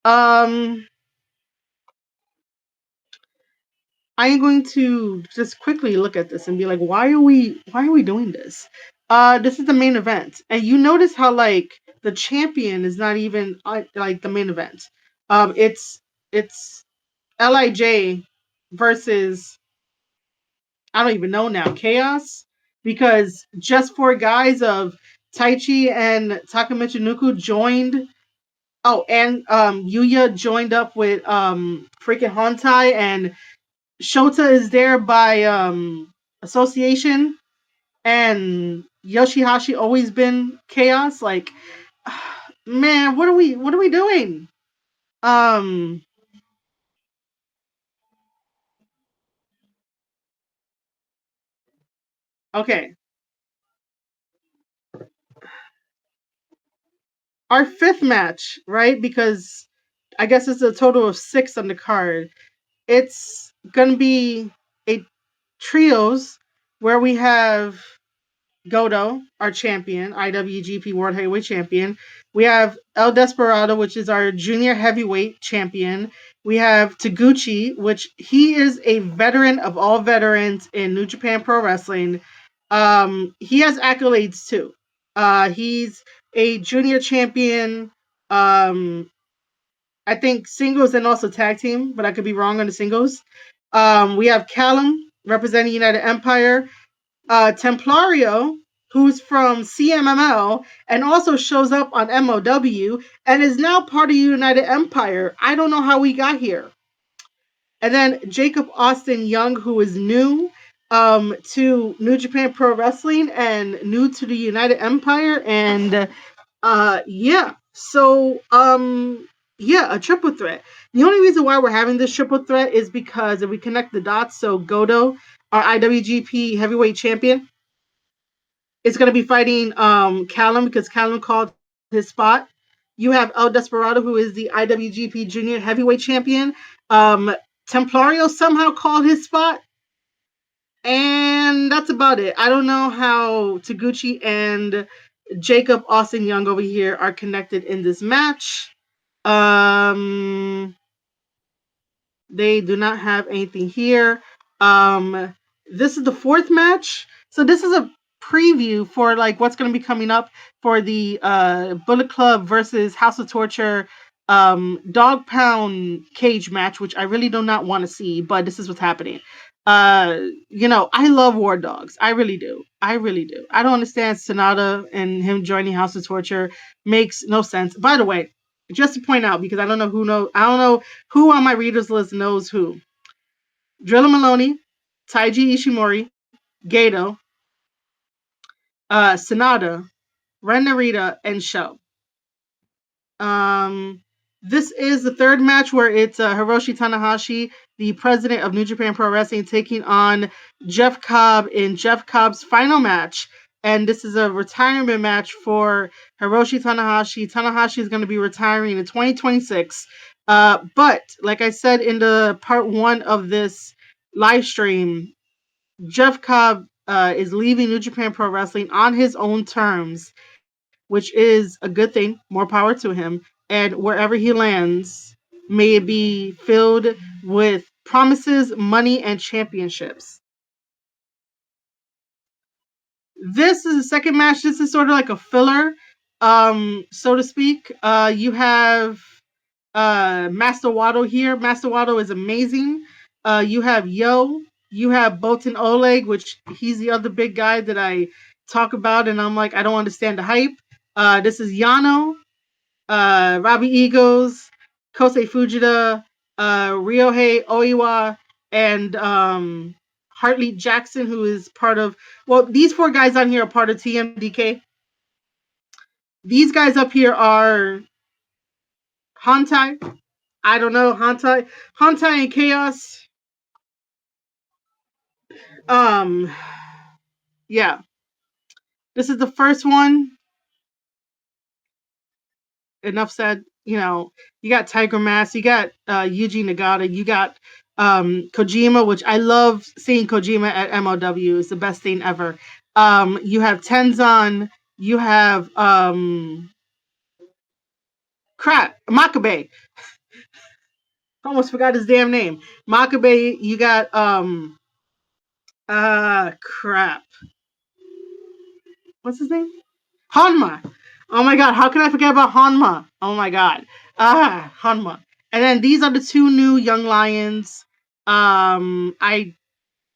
I am going to just quickly look at this and be like, why are we doing this? This is the main event. And you notice how like the champion is not even like the main event. It's LIJ versus, I don't even know now, Chaos, because just four guys of Taichi and Takamichi joined. Oh, and Yuya joined up with freaking Hontai, and Shota is there by association, and Yoshihashi always been Chaos. Like, man, what are we doing? Um, okay, our fifth match, right? Because I guess it's a total of 6 on the card. It's gonna be a trios where we have Goto, our champion, IWGP World Heavyweight Champion. We have El Desperado, which is our junior heavyweight champion. We have Taguchi, which he is a veteran of all veterans in New Japan Pro Wrestling. He has accolades too. He's a junior champion. I think singles and also tag team, but I could be wrong on the singles. We have Callum representing United Empire. Templario, who's from CMML and also shows up on MOW and is now part of United Empire. I don't know how we got here. And then Jacob Austin Young, who is new to New Japan Pro Wrestling and new to the United Empire. And a triple threat. The only reason why we're having this triple threat is because if we connect the dots, so Goto, our IWGP Heavyweight Champion, is going to be fighting Callum because Callum called his spot. You have El Desperado, who is the IWGP Junior Heavyweight Champion. Templario somehow called his spot. And that's about it. I don't know how Taguchi and Jacob Austin Young over here are connected in this match. They do not have anything here. This is the 4th match. So this is a preview for like what's going to be coming up for the Bullet Club versus House of Torture dog pound cage match, which I really do not want to see, but this is what's happening. I love War Dogs. I really do. I don't understand Sonata and him joining House of Torture. Makes no sense. By the way, just to point out, because I don't know who on my readers list knows who. Drilla Maloney, Taiji Ishimori, Gato, Sonata, Ren Narita, and Sho. This is the 3rd match where it's Hiroshi Tanahashi, the president of New Japan Pro Wrestling, taking on Jeff Cobb in Jeff Cobb's final match. And this is a retirement match for Hiroshi Tanahashi. Tanahashi is going to be retiring in 2026. But like I said in the part 1 of this live stream, Jeff Cobb is leaving New Japan Pro Wrestling on his own terms, which is a good thing. More power to him. And wherever he lands, may it be filled with promises, money, and championships. This is the 2nd match. This is sort of like a filler, so to speak. You have Master Waddle here. Master Waddle is amazing. You have Yo. You have Bolton Oleg, which he's the other big guy that I talk about, and I'm like, I don't understand the hype. This is Yano, Robbie Eagles, Kosei Fujita, Ryohei Oiwa, and Hartley Jackson, who is part of... Well, these 4 guys on here are part of TMDK. These guys up here are Hantai. I don't know, Hantai and Chaos. Yeah. This is the first one. Enough said. You got Tiger Mask, you got Yuji Nagata, you got Kojima, which I love seeing Kojima at MOW. It's the best thing ever. You have Tenzan, you have Makabe. Almost forgot his damn name. Makabe, you got what's his name? Hanma. Oh my god, how can I forget about Hanma? Oh my god. Hanma. And then these are the 2 new young lions. I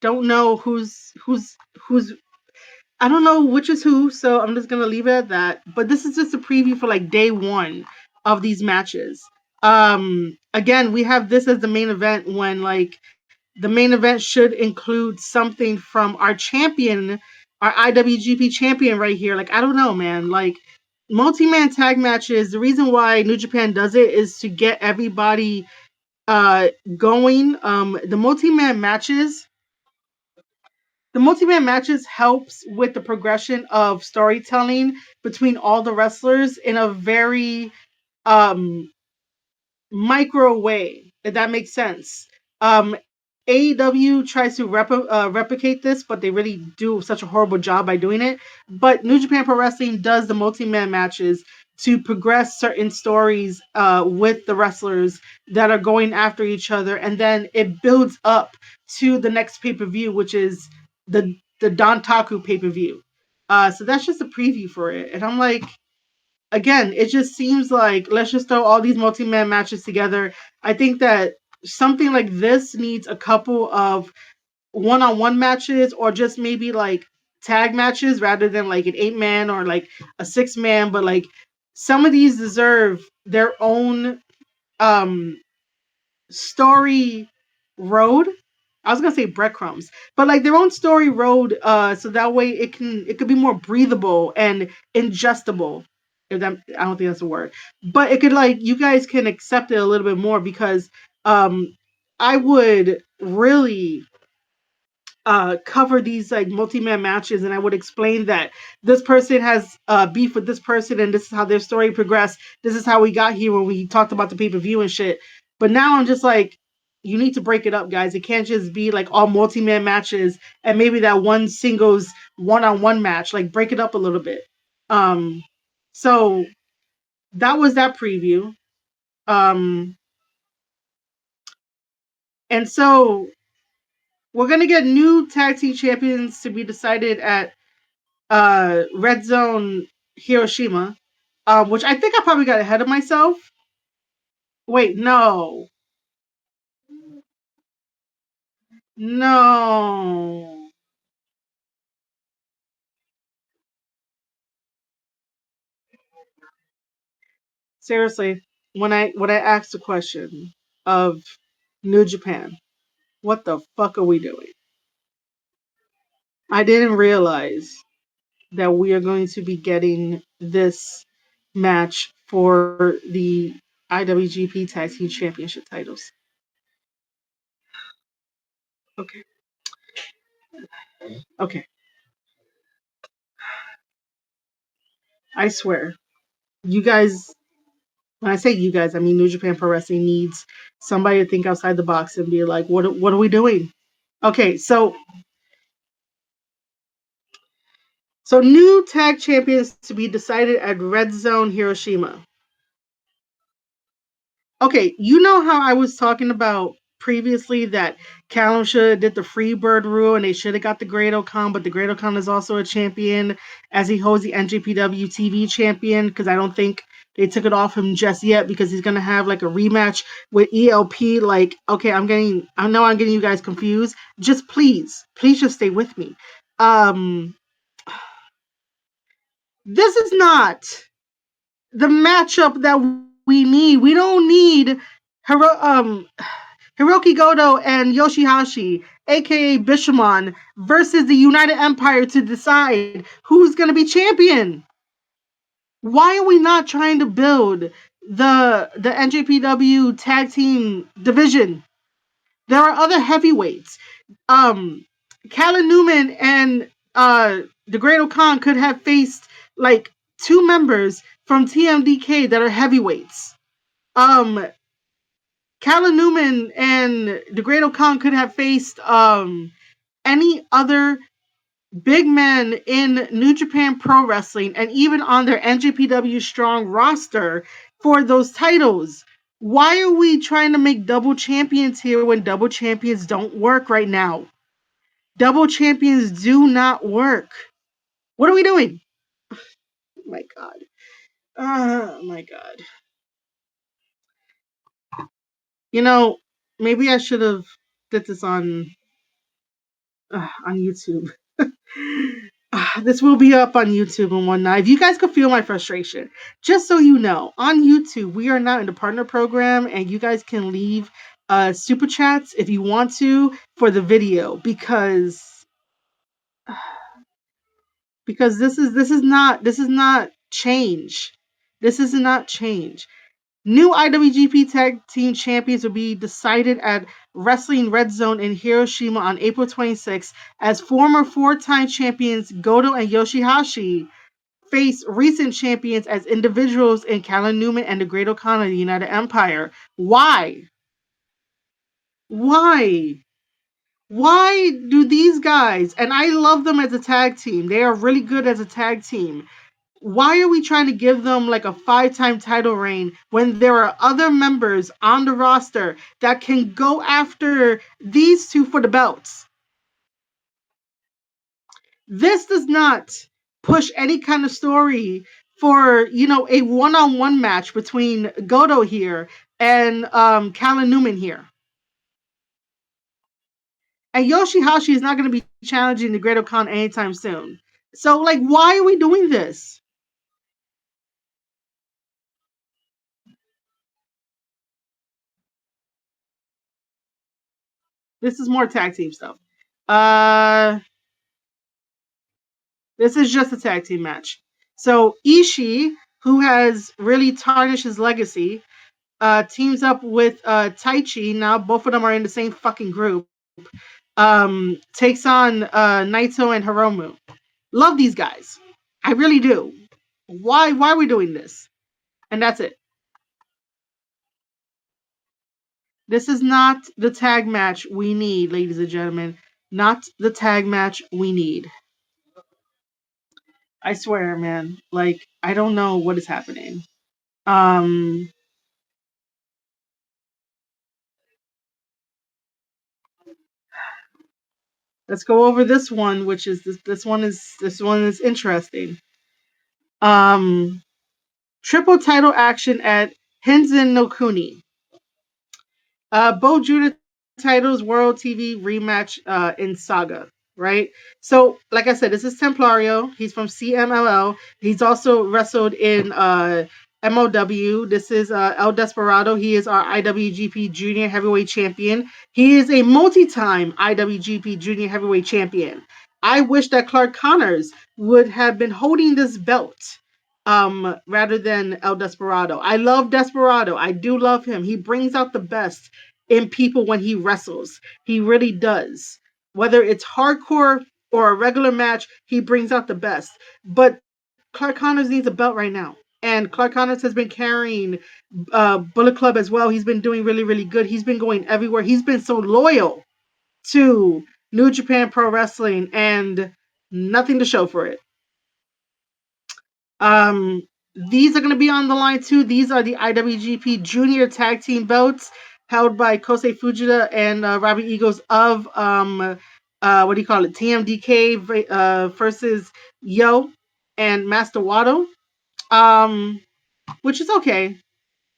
don't know who's I don't know which is who, so I'm just gonna leave it at that. But this is just a preview for like day 1 of these matches. Again, we have this as the main event when like the main event should include something from our champion, our IWGP champion right here. Like, I don't know, man. Like, multi-man tag matches, the reason why New Japan does it is to get everybody going. The multi-man matches helps with the progression of storytelling between all the wrestlers in a very microwave, if that makes sense. AEW tries to replicate this, but they really do such a horrible job by doing it. But New Japan Pro Wrestling does the multi-man matches to progress certain stories with the wrestlers that are going after each other, and then it builds up to the next pay-per-view, which is the Dontaku pay-per-view. So that's just a preview for it, and I'm like, again, it just seems like let's just throw all these multi-man matches together. I think that something like this needs a couple of one-on-one matches, or just maybe like tag matches rather than like an 8-man or like a 6-man. But like, some of these deserve their own story road. I was gonna say breadcrumbs, but like their own story road, so that way it could be more breathable and ingestible. If that, I don't think that's a word, but it could, like, you guys can accept it a little bit more, because I would really cover these like multi-man matches, and I would explain that this person has beef with this person, and this is how their story progressed. This is how we got here when we talked about the pay-per-view and shit. But now I'm just like, you need to break it up, guys. It can't just be like all multi-man matches and maybe that one singles one-on-one match. Like, break it up a little bit. So that was that preview. And so we're gonna get new tag team champions to be decided at Red Zone Hiroshima, which I think I probably got ahead of myself. Wait, no. No. Seriously, when I asked the question of New Japan, what the fuck are we doing? I didn't realize that we are going to be getting this match for the IWGP Tag Team Championship titles. Okay. Okay. I swear. You guys, when I say you guys, I mean New Japan Pro Wrestling needs somebody to think outside the box and be like, what are we doing? Okay, so new tag champions to be decided at Red Zone Hiroshima. Okay, you know how I was talking about previously that Callum should have did the free bird rule and they should have got the Great O'Con, but the Great O'Con is also a champion as he holds the NJPW TV champion, because I don't think they took it off him just yet, because he's gonna have like a rematch with ELP. Like, okay, I know I'm getting you guys confused. Just please just stay with me. This is not the matchup that we need. We don't need Hiroki Goto and Yoshihashi, aka Bishamon, versus the United Empire to decide who's going to be champion. Why are we not trying to build the NJPW tag team division? There are other heavyweights. Callum Newman and the Great O'Con could have faced like 2 members from TMDK that are heavyweights. Callum Newman and the Great O'Con could have faced any other big men in New Japan Pro Wrestling, and even on their NJPW Strong roster for those titles. Why are we trying to make double champions here when double champions don't work right now? Double champions do not work. What are we doing? Oh my God. Oh my God. You know, maybe I should have did this on YouTube. This will be up on YouTube and whatnot. If you guys could feel my frustration, just so you know, on YouTube, we are not in the partner program, and you guys can leave super chats if you want to for the video, because this is not change. This is not change. New IWGP Tag Team Champions will be decided at Wrestling Red Zone in Hiroshima on April 26th, as former 4-time champions Goto and Yoshihashi face recent champions as individuals in Callum Newman and the Great O'Connor of the United Empire. Why? Why? Why do these guys, and I love them as a tag team, they are really good as a tag team. Why are we trying to give them like a 5-time title reign when there are other members on the roster that can go after these two for the belts? This does not push any kind of story for, a one-on-one match between Goto here and Callum Newman here. And Yoshihashi is not going to be challenging the Great O'Khan anytime soon. So, why are we doing this? This is more tag team stuff. This is just a tag team match. So Ishii, who has really tarnished his legacy, teams up with Taichi. Now both of them are in the same fucking group. Takes on Naito and Hiromu. Love these guys. I really do. Why are we doing this? And that's it. This is not the tag match we need, ladies and gentlemen. Not the tag match we need. I swear, man. I don't know what is happening. Let's go over this one, which is this one is interesting. Triple title action at Hinzen no Kuni. Bo Judah titles World TV rematch in Saga, right? So, like I said, this is Templario. He's from CMLL. He's also wrestled in MOW. This is El Desperado. He is our IWGP Junior Heavyweight Champion. He is a multi-time IWGP Junior Heavyweight Champion. I wish that Clark Connors would have been holding this belt rather than El Desperado. I love Desperado. I do love him. He brings out the best in people when he wrestles. He really does. Whether it's hardcore or a regular match, he brings out the best. But Clark Connors needs a belt right now. And Clark Connors has been carrying Bullet Club as well. He's been doing really, really good. He's been going everywhere. He's been so loyal to New Japan Pro Wrestling and nothing to show for it. These are going to be on the line too. These are the IWGP Junior Tag Team belts held by Kosei Fujita and Robbie Eagles of TMDK versus Yo and Master Wato. Which is okay.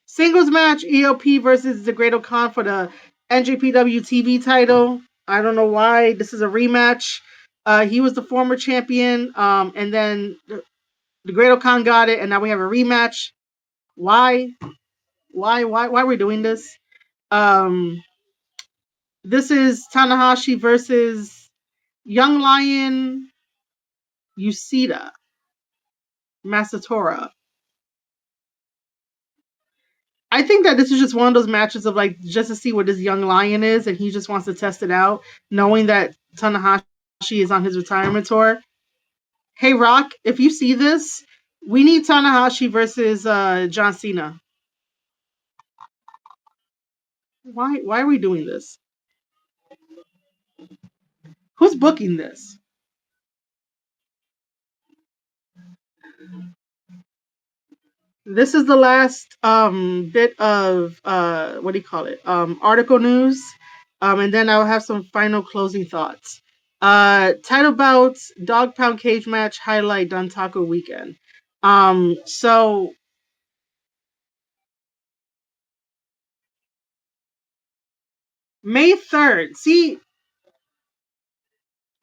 Singles match, ELP versus the Great O'Khan for the NJPW TV title. I don't know why. This is a rematch. He was the former champion, and then the Great O'Khan got it, and now we have a rematch. Why? Why are we doing this? This is Tanahashi versus Young Lion Yusida Masatora. I think that this is just one of those matches of just to see what this young lion is, and he just wants to test it out, knowing that Tanahashi is on his retirement tour. Hey Rock, if you see this, we need Tanahashi versus John Cena. Why are we doing this? Who's booking this? This is the last bit of article news, and then I'll have some final closing thoughts. Title bouts, dog pound cage match highlight Dontaku weekend. So May 3rd. See,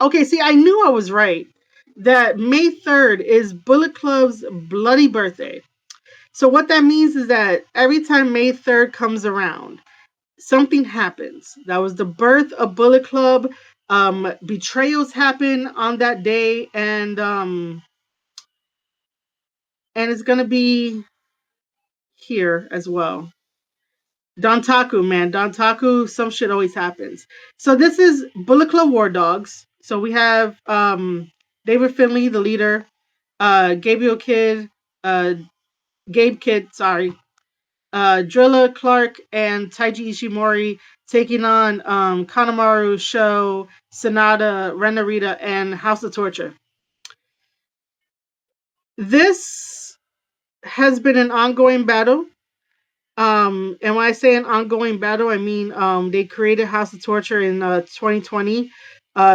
I knew I was right. That May 3rd is Bullet Club's bloody birthday. So what that means is that every time May 3rd comes around, something happens. That was the birth of Bullet Club. Betrayals happen on that day, and it's gonna be here as well. Dontaku, man, Dontaku. Some shit always happens. So this is Bullet Club War Dogs. So we have David Finley, the leader. Gabriel Kidd, uh, Gabe Kidd, sorry, Drilla Clark, and Taiji Ishimori taking on Kanemaru, Sho, Sonata, Renarita, and House of Torture. This has been an ongoing battle. And when I say an ongoing battle, I mean they created House of Torture in 2020.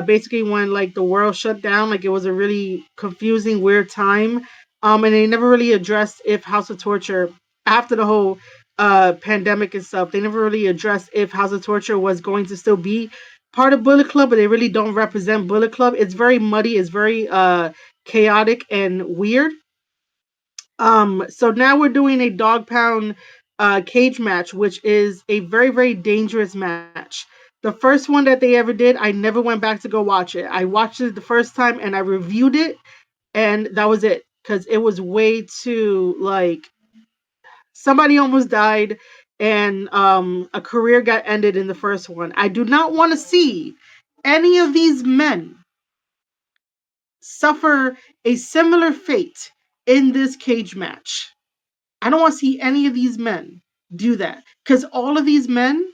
Basically when like the world shut down, like it was a really confusing, weird time. And they never really addressed if House of Torture after the whole pandemic and stuff, they never really addressed if House of Torture was going to still be part of Bullet Club, but they really don't represent Bullet Club. It's very muddy, it's very chaotic and weird. So now we're doing a dog pound cage match, which is a very, very dangerous match. The first one that they ever did, I never went back to go watch it. I watched it the first time and I reviewed it, and that was it. Because it was way too, like, somebody almost died and a career got ended in the first one. I do not want to see any of these men suffer a similar fate in this cage match. I don't want to see any of these men do that because all of these men,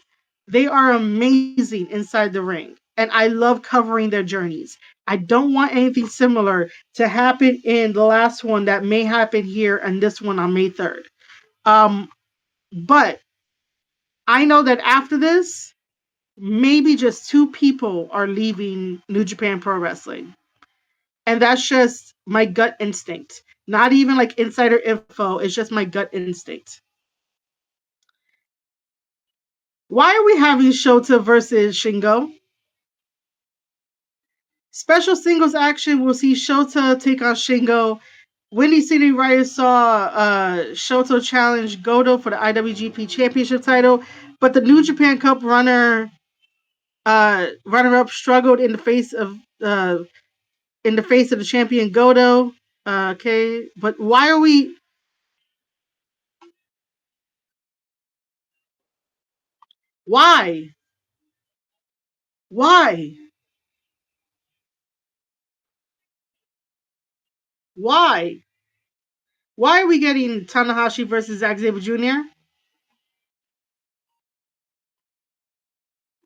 they are amazing inside the ring. And I love covering their journeys. I don't want anything similar to happen in the last one that may happen here and this one on May 3rd. But I know that after this, maybe just two people are leaving New Japan Pro Wrestling. And that's just my gut instinct. Not even like insider info, it's just my gut instinct. Why are we having Shota versus Shingo? Special singles action will see Shota take on Shingo. Windy City Riders saw Shota challenge Goto for the IWGP Championship title, but the New Japan Cup runner-up struggled in the face of the champion Goto. Okay, but why are we? Why? Why? Why? Why are we getting Tanahashi versus Zack Sabre Jr.?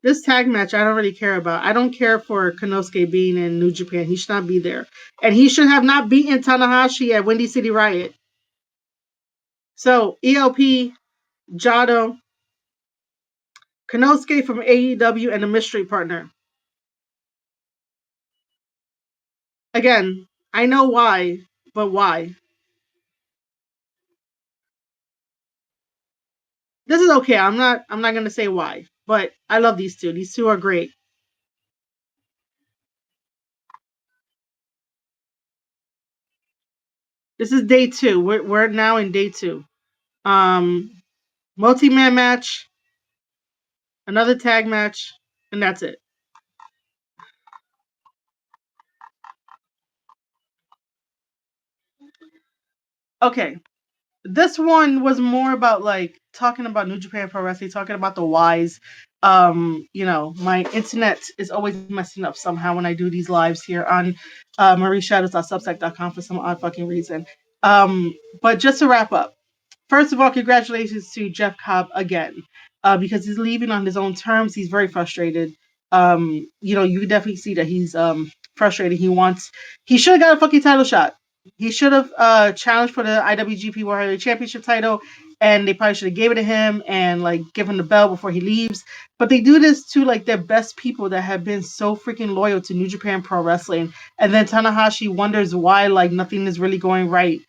This tag match, I don't really care about. I don't care for Konosuke being in New Japan. He should not be there. And he should have not beaten Tanahashi at Windy City Riot. So, ELP, Jado, Konosuke from AEW, and a mystery partner. Again, I know why, but why? This is okay. I'm not gonna say why. But I love these two. These two are great. This is day two. We're now in day two. Um, multi-man match, another tag match, and that's it. Okay. This one was more about like talking about New Japan Pro Wrestling, talking about the whys. My internet is always messing up somehow when I do these lives here on marieshadows.substack.com for some odd fucking reason. But just to wrap up, first of all, congratulations to Jeff Cobb again, because he's leaving on his own terms. He's very frustrated. You can definitely see that he's frustrated. He should have got a fucking title shot. He should have challenged for the IWGP World Heavyweight Championship title, and they probably should have gave it to him and like give him the bell before he leaves. But they do this to like their best people that have been so freaking loyal to New Japan Pro Wrestling, and then Tanahashi wonders why like nothing is really going right,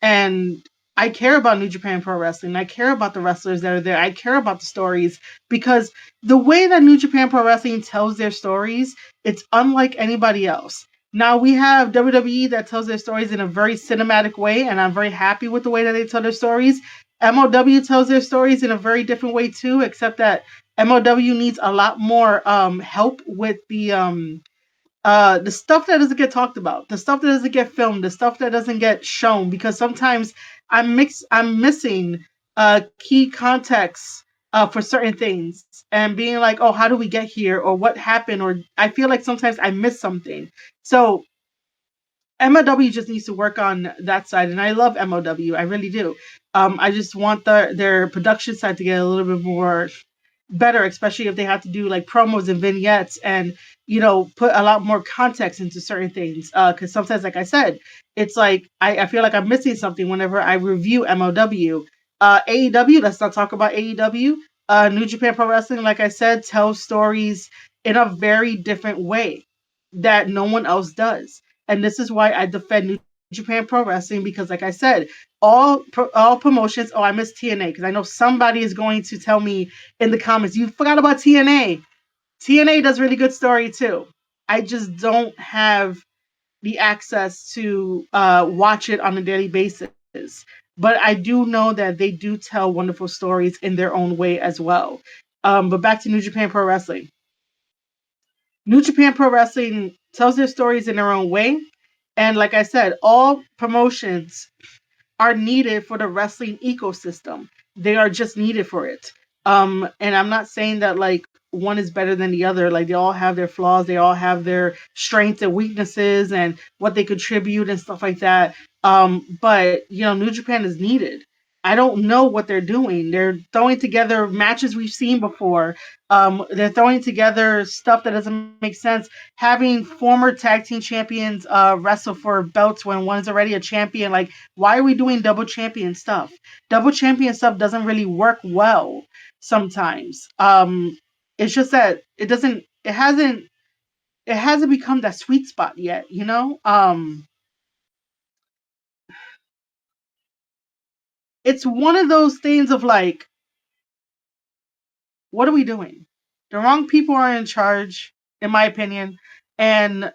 and I care about New Japan Pro Wrestling. I care about the wrestlers that are there. I care about the stories because the way that New Japan Pro Wrestling tells their stories, it's unlike anybody else. Now we have WWE that tells their stories in a very cinematic way, and I'm very happy with the way that they tell their stories. MOW tells their stories in a very different way too, except that MOW needs a lot more help with the stuff that doesn't get talked about, the stuff that doesn't get filmed, the stuff that doesn't get shown, because sometimes I'm missing key context for certain things and being like, oh, how do we get here, or what happened, or I feel like sometimes I miss something. So MLW just needs to work on that side, and I love MLW. I really do. I just want their production side to get a little bit more better, especially if they have to do like promos and vignettes and put a lot more context into certain things. Because sometimes, like I said, it's like I feel like I'm missing something whenever I review MLW. AEW, let's not talk about AEW. New Japan Pro Wrestling, like I said, tells stories in a very different way that no one else does. And this is why I defend New Japan Pro Wrestling, because, like I said, all promotions. Oh, I miss TNA, because I know somebody is going to tell me in the comments, you forgot about TNA. TNA does really good story too. I just don't have the access to watch it on a daily basis. But I do know that they do tell wonderful stories in their own way as well. But back to New Japan Pro Wrestling. New Japan Pro Wrestling tells their stories in their own way. And like I said, all promotions are needed for the wrestling ecosystem. They are just needed for it. And I'm not saying that like one is better than the other. Like they all have their flaws, they all have their strengths and weaknesses and what they contribute and stuff like that. But New Japan is needed. I don't know what they're doing. They're throwing together matches we've seen before. They're throwing together stuff that doesn't make sense. Having former tag team champions wrestle for belts when one's already a champion. Like, why are we doing double champion stuff? Double champion stuff doesn't really work well sometimes. It's just that it hasn't become that sweet spot yet. It's one of those things of like, what are we doing? The wrong people are in charge, in my opinion, and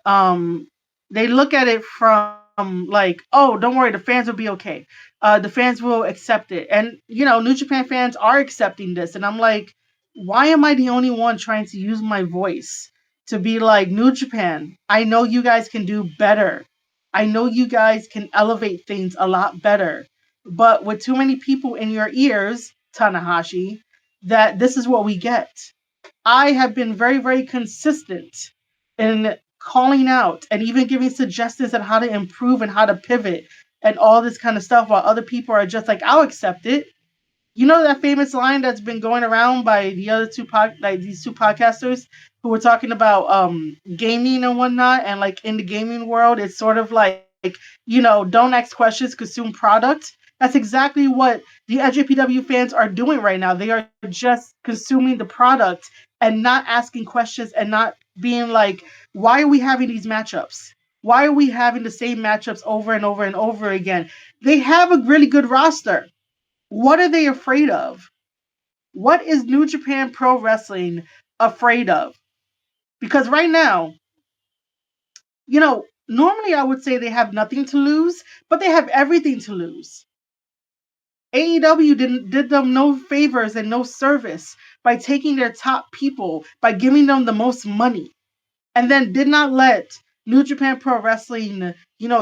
they look at it from like, oh, don't worry, the fans will be okay. The fans will accept it, and New Japan fans are accepting this, and I'm like, why am I the only one trying to use my voice to be like, New Japan? I know you guys can do better. I know you guys can elevate things a lot better, but with too many people in your ears, Tanahashi, that this is what we get. I have been very, very consistent in calling out and even giving suggestions on how to improve and how to pivot and all this kind of stuff, while other people are just like, I'll accept it. You know that famous line that's been going around by the other these two podcasters who were talking about gaming and whatnot, and like in the gaming world, it's sort of like don't ask questions, consume product. That's exactly what the NJPW fans are doing right now. They are just consuming the product and not asking questions and not being like, why are we having these matchups? Why are we having the same matchups over and over and over again? They have a really good roster. What are they afraid of? What is New Japan Pro Wrestling afraid of? Because right now, normally I would say they have nothing to lose, but they have everything to lose. AEW did them no favors and no service by taking their top people, by giving them the most money, and then did not let New Japan Pro Wrestling,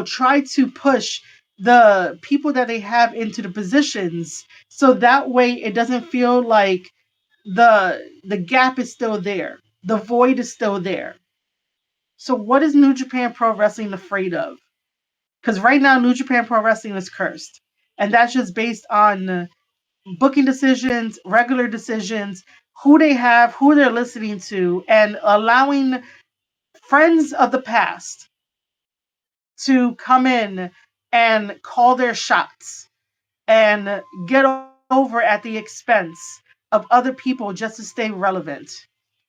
try to push the people that they have into the positions, so that way it doesn't feel like the gap is still there. The void is still there. So what is New Japan Pro Wrestling afraid of? Because right now New Japan Pro Wrestling is cursed. And that's just based on booking decisions, regular decisions, who they have, who they're listening to, and allowing friends of the past to come in and call their shots and get over at the expense of other people just to stay relevant.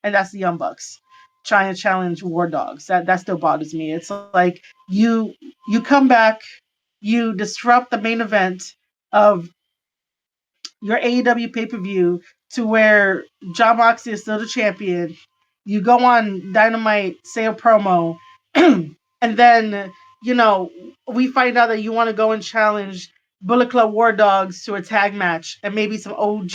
And that's the Young Bucks trying to challenge War Dogs. That still bothers me. It's like you come back, you disrupt the main event of your AEW pay-per-view to where Jon Moxley is still the champion. You go on Dynamite, say a promo, and then, we find out that you want to go and challenge Bullet Club War Dogs to a tag match, and maybe some OG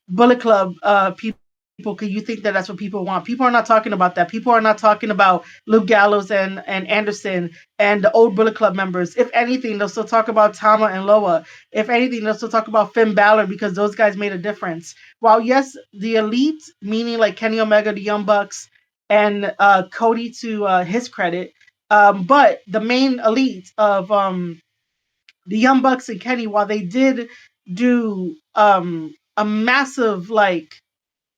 Bullet Club people, because you think that that's what people want. People are not talking about that. People are not talking about Luke Gallows and Anderson and the old Bullet Club members. If anything, they'll still talk about Tama and Loa. If anything, they'll still talk about Finn Balor, because those guys made a difference. While yes, the elite, meaning like Kenny Omega, the Young Bucks, and Cody, to his credit, But the main elite of the Young Bucks and Kenny, while they did do a massive like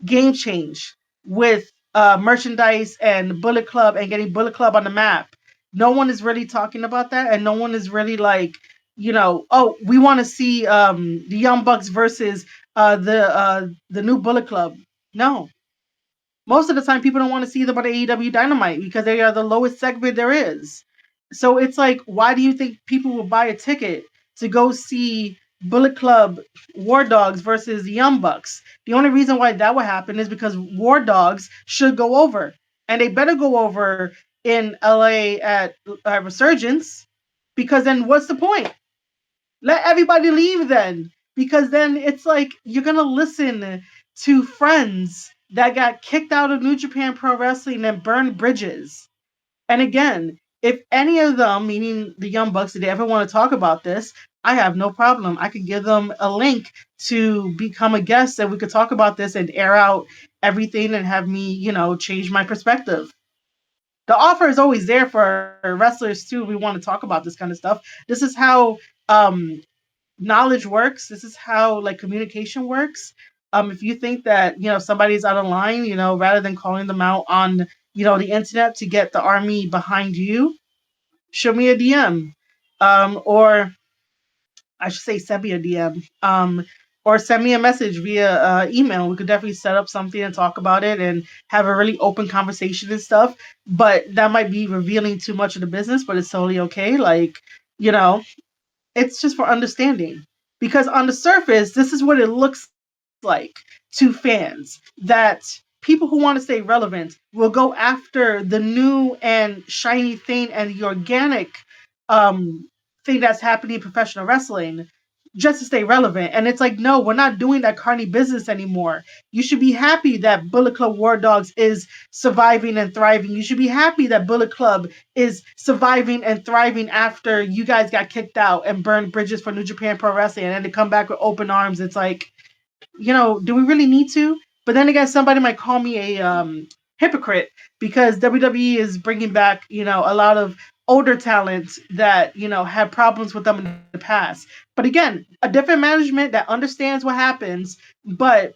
game change with merchandise and Bullet Club and getting Bullet Club on the map, no one is really talking about that, and no one is really like, oh, we want to see the Young Bucks versus the new Bullet Club. No, most of the time people don't want to see them on AEW Dynamite because they are the lowest segment there is. So it's like, why do you think people will buy a ticket to go see Bullet Club War Dogs versus the Young Bucks? The only reason why that would happen is because War Dogs should go over, and they better go over in LA at Resurgence, because then what's the point? Let everybody leave then, because then it's like you're gonna listen to friends that got kicked out of New Japan Pro Wrestling and burned bridges. And again, if any of them, meaning the Young Bucks, if they ever want to talk about this, I have no problem. I could give them a link to become a guest, and we could talk about this and air out everything and have me, change my perspective. The offer is always there for wrestlers too. We want to talk about this kind of stuff. This is how knowledge works. This is how like communication works. If you think that somebody's out of line, rather than calling them out on the internet to get the army behind you, show me a DM, or I should say send me a DM, or send me a message via email. We could definitely set up something and talk about it and have a really open conversation and stuff. But that might be revealing too much of the business, but it's totally okay. Like, it's just for understanding, because on the surface this is what it looks like to fans, that people who want to stay relevant will go after the new and shiny thing and the organic thing that's happening in professional wrestling just to stay relevant. And it's like, no, we're not doing that carny business anymore. You should be happy that Bullet Club War Dogs is surviving and thriving. You should be happy that Bullet Club is surviving and thriving after you guys got kicked out and burned bridges for New Japan Pro Wrestling, and then to come back with open arms. It's like, do we really need to? But then again, somebody might call me a hypocrite because WWE is bringing back, a lot of older talent that, had problems with them in the past. But again, a different management that understands what happens, but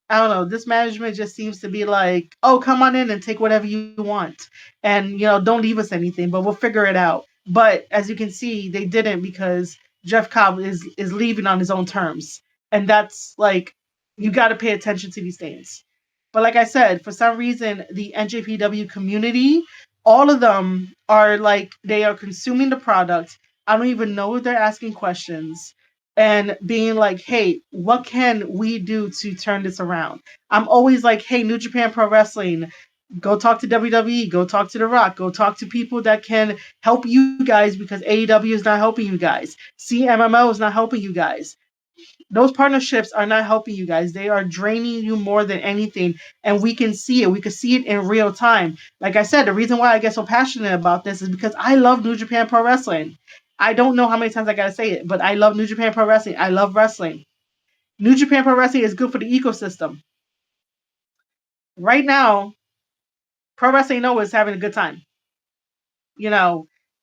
I don't know. This management just seems to be like, oh, come on in and take whatever you want. And, don't leave us anything, but we'll figure it out. But as you can see, they didn't, because Jeff Cobb is leaving on his own terms. And that's like, you got to pay attention to these things. But like I said, for some reason, the NJPW community, all of them are like, they are consuming the product. I don't even know if they're asking questions and being like, hey, what can we do to turn this around? I'm always like, hey, New Japan Pro Wrestling, go talk to WWE, go talk to The Rock, go talk to people that can help you guys, because AEW is not helping you guys. CMMO is not helping you guys. Those partnerships are not helping you guys. They are draining you more than anything. And we can see it. We can see it in real time. Like I said, the reason why I get so passionate about this is because I love New Japan Pro Wrestling. I don't know how many times I gotta say it, but I love New Japan Pro Wrestling. I love wrestling. New Japan Pro Wrestling is good for the ecosystem. Right now, Pro Wrestling Noah is having a good time.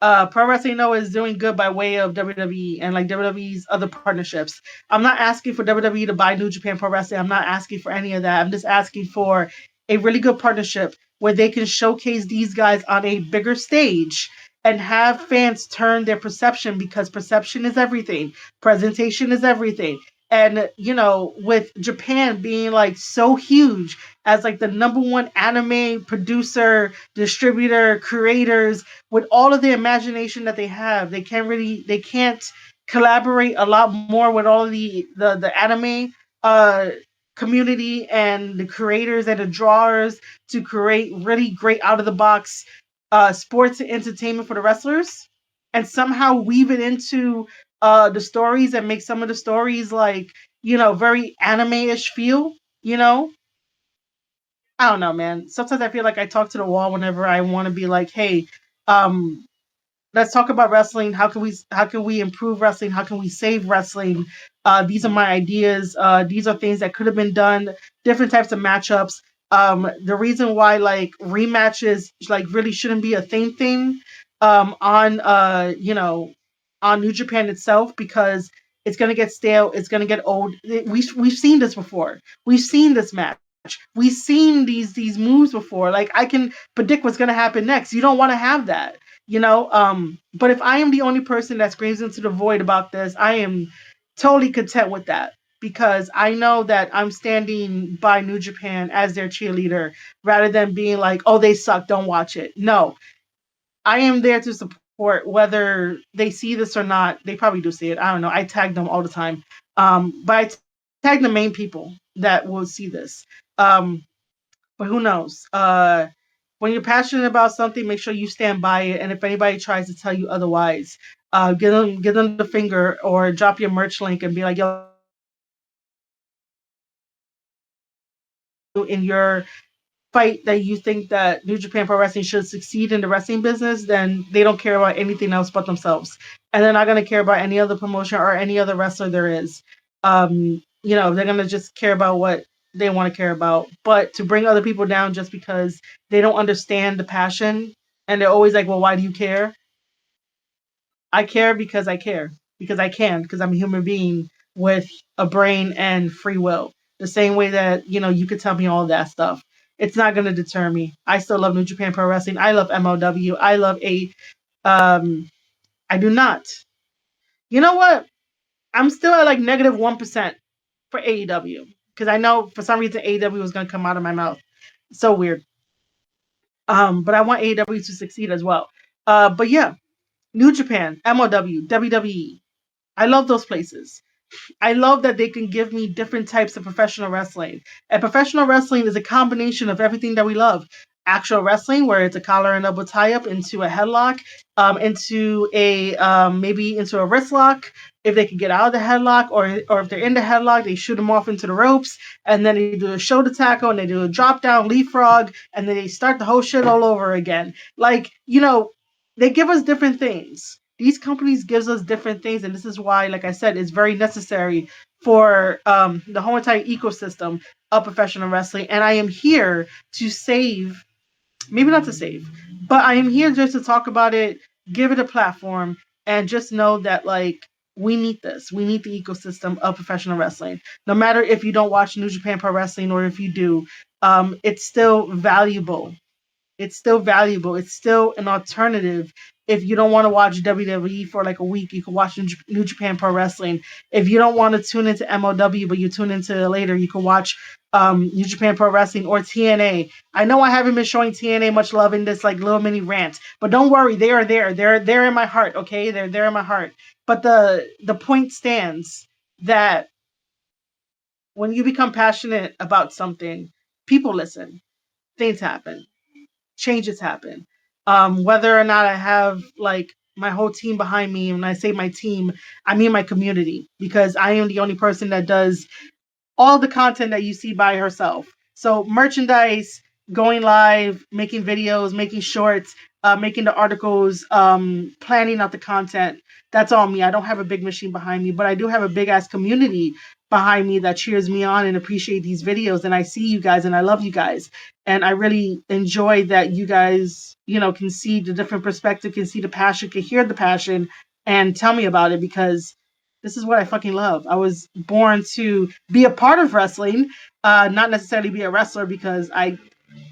Pro Wrestling Noah is doing good by way of WWE and like WWE's other partnerships. I'm not asking for WWE to buy New Japan Pro Wrestling. I'm not asking for any of that. I'm just asking for a really good partnership where they can showcase these guys on a bigger stage and have fans turn their perception, because perception is everything. Presentation is everything. And, with Japan being like so huge as like the number one anime producer, distributor, creators, with all of the imagination that they have, they can't collaborate a lot more with all of the anime community and the creators and the drawers to create really great out of the box sports and entertainment for the wrestlers, and somehow weave it into the stories and make some of the stories like, very anime-ish feel, I don't know, man. Sometimes I feel like I talk to the wall whenever I want to be like, hey, um, let's talk about wrestling. How can we improve wrestling? How can we save wrestling? These are my ideas. These are things that could have been done, different types of matchups. The reason why like rematches like really shouldn't be a thing on on New Japan itself, because it's gonna get stale, it's gonna get old. We've seen this before. We've seen this match. We've seen these moves before. Like I can predict what's gonna happen next. You don't want to have that, you know. But if I am the only person that screams into the void about this, I am totally content with that, because I know that I'm standing by New Japan as their cheerleader rather than being like, oh, they suck, don't watch it. No, I am there to support whether they see this or not. They probably do see it. I don't know. I tag them all the time. But I tag the main people that will see this. But who knows? When you're passionate about something, make sure you stand by it. And if anybody tries to tell you otherwise, give them the finger or drop your merch link and be like, yo, in your fight that you think that New Japan Pro Wrestling should succeed in the wrestling business, then they don't care about anything else but themselves. And they're not going to care about any other promotion or any other wrestler there is. They're going to just care about what they want to care about. But to bring other people down just because they don't understand the passion, and they're always like, well, why do you care? I care because I care. Because I can. Because I'm a human being with a brain and free will. The same way that, you could tell me all that stuff. It's not going to deter me. I still love New Japan Pro Wrestling. I love MLW. I love I do not. You know what? I'm still at like negative 1% for AEW. Because I know for some reason AEW was going to come out of my mouth. So weird. But I want AEW to succeed as well. But yeah, New Japan, MLW, WWE. I love those places. I love that they can give me different types of professional wrestling. And professional wrestling is a combination of everything that we love. Actual wrestling, where it's a collar and elbow tie up into a headlock, into a maybe into a wrist lock. If they can get out of the headlock, or if they're in the headlock, they shoot them off into the ropes, and then they do a shoulder tackle, and they do a drop down leapfrog, and then they start the whole shit all over again. Like, they give us different things. These companies gives us different things, and this is why, like I said, it's very necessary for the whole entire ecosystem of professional wrestling. And I am here to save, maybe not to save, but I am here just to talk about it, give it a platform, and just know that like we need this. We need the ecosystem of professional wrestling. No matter if you don't watch New Japan Pro Wrestling or if you do, it's still valuable. It's still valuable. It's still an alternative. If you don't want to watch WWE for like a week, you can watch New Japan Pro Wrestling. If you don't want to tune into MLW, but you tune into it later, you can watch New Japan Pro Wrestling or TNA. I know I haven't been showing TNA much love in this like little mini rant, but don't worry, they are there. They're in my heart, okay? They're there in my heart. But the point stands that when you become passionate about something, people listen. Things happen, changes happen. Whether or not I have like my whole team behind me, and when I say my team, I mean my community, because I am the only person that does all the content that you see by herself. So merchandise, going live, making videos, making shorts, making the articles, planning out the content. That's all me. I don't have a big machine behind me, but I do have a big ass community behind me that cheers me on and appreciate these videos. And I see you guys and I love you guys. And I really enjoy that you guys, can see the different perspective, can see the passion, can hear the passion, and tell me about it, because this is what I fucking love. I was born to be a part of wrestling, not necessarily be a wrestler, because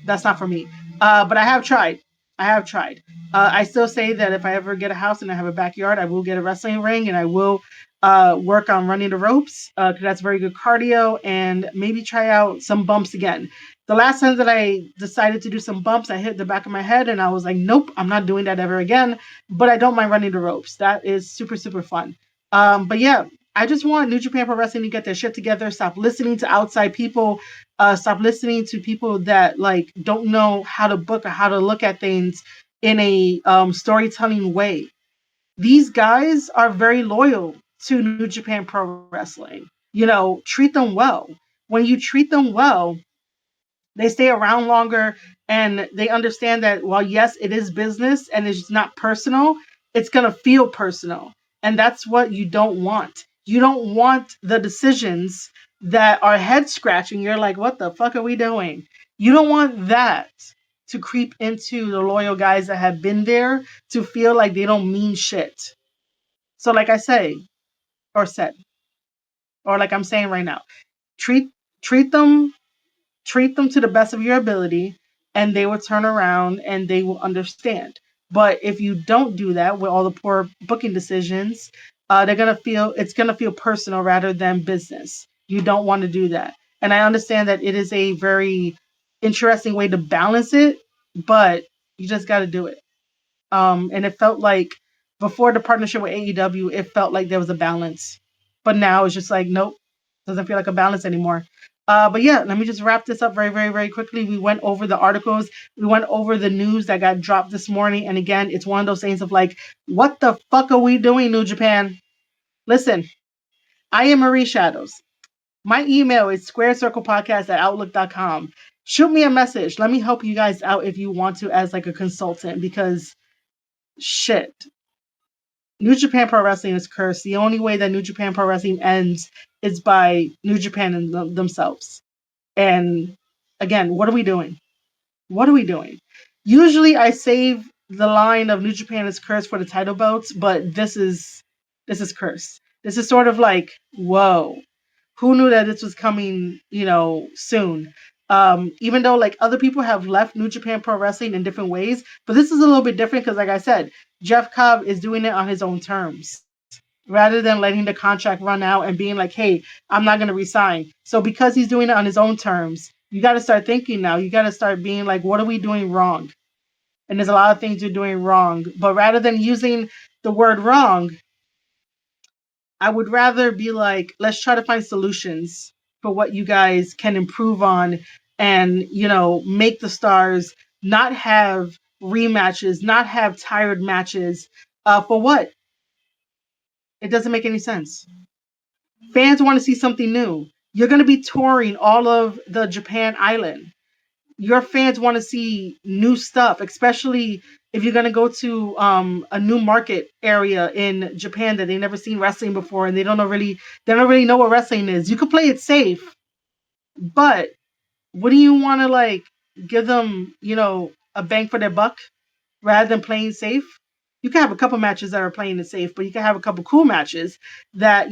that's not for me. But I have tried. I still say that if I ever get a house and I have a backyard, I will get a wrestling ring and I will work on running the ropes, because that's very good cardio, and maybe try out some bumps again. The last time that I decided to do some bumps, I hit the back of my head and I was like, nope, I'm not doing that ever again. But I don't mind running the ropes. That is super, super fun. But yeah, I just want New Japan Pro Wrestling to get their shit together. Stop listening to outside people. Stop listening to people that like don't know how to book or how to look at things in a storytelling way. These guys are very loyal to New Japan Pro Wrestling. Treat them well. When you treat them well, they stay around longer, and they understand that while yes, it is business and it's not personal, it's going to feel personal. And that's what you don't want. You don't want the decisions that are head scratching. You're like, what the fuck are we doing? You don't want that to creep into the loyal guys that have been there to feel like they don't mean shit. So like I say, or said, or like I'm saying right now, treat treat them to the best of your ability, and they will turn around and they will understand. But if you don't do that with all the poor booking decisions, it's gonna feel personal rather than business. You don't want to do that, and I understand that it is a very interesting way to balance it, but you just got to do it. And it felt like before the partnership with AEW, it felt like there was a balance, but now it's just like nope, doesn't feel like a balance anymore. But yeah, let me just wrap this up very, very, very quickly. We went over the articles, we went over the news that got dropped this morning, and again, it's one of those things of like, what the fuck are we doing, New Japan? Listen, I am Marie Shadows. My email is squarecirclepodcast@outlook.com. Shoot me a message. Let me help you guys out if you want to as like a consultant because shit. New Japan Pro Wrestling is cursed. The only way that New Japan Pro Wrestling ends is by New Japan and themselves. And again, what are we doing? What are we doing? Usually I save the line of New Japan is cursed for the title belts, but this is cursed. This is sort of like, whoa. Who knew that this was coming, soon? Even though like other people have left New Japan Pro Wrestling in different ways, but this is a little bit different because like I said, Jeff Cobb is doing it on his own terms rather than letting the contract run out and being like, hey, I'm not going to resign. So because he's doing it on his own terms, you got to start thinking now. You got to start being like, what are we doing wrong? And there's a lot of things you're doing wrong. But rather than using the word wrong, I would rather be like, let's try to find solutions for what you guys can improve on and, make the stars not have rematches, not have tired matches. For what? It doesn't make any sense. Fans want to see something new. You're going to be touring all of the Japan island. Your fans want to see new stuff, especially if you're going to go to a new market area in Japan that they've never seen wrestling before and they don't really know what wrestling is. You could play it safe, but what do you want to like give them, a bang for their buck rather than playing safe? You can have a couple matches that are playing it safe, but you can have a couple cool matches that,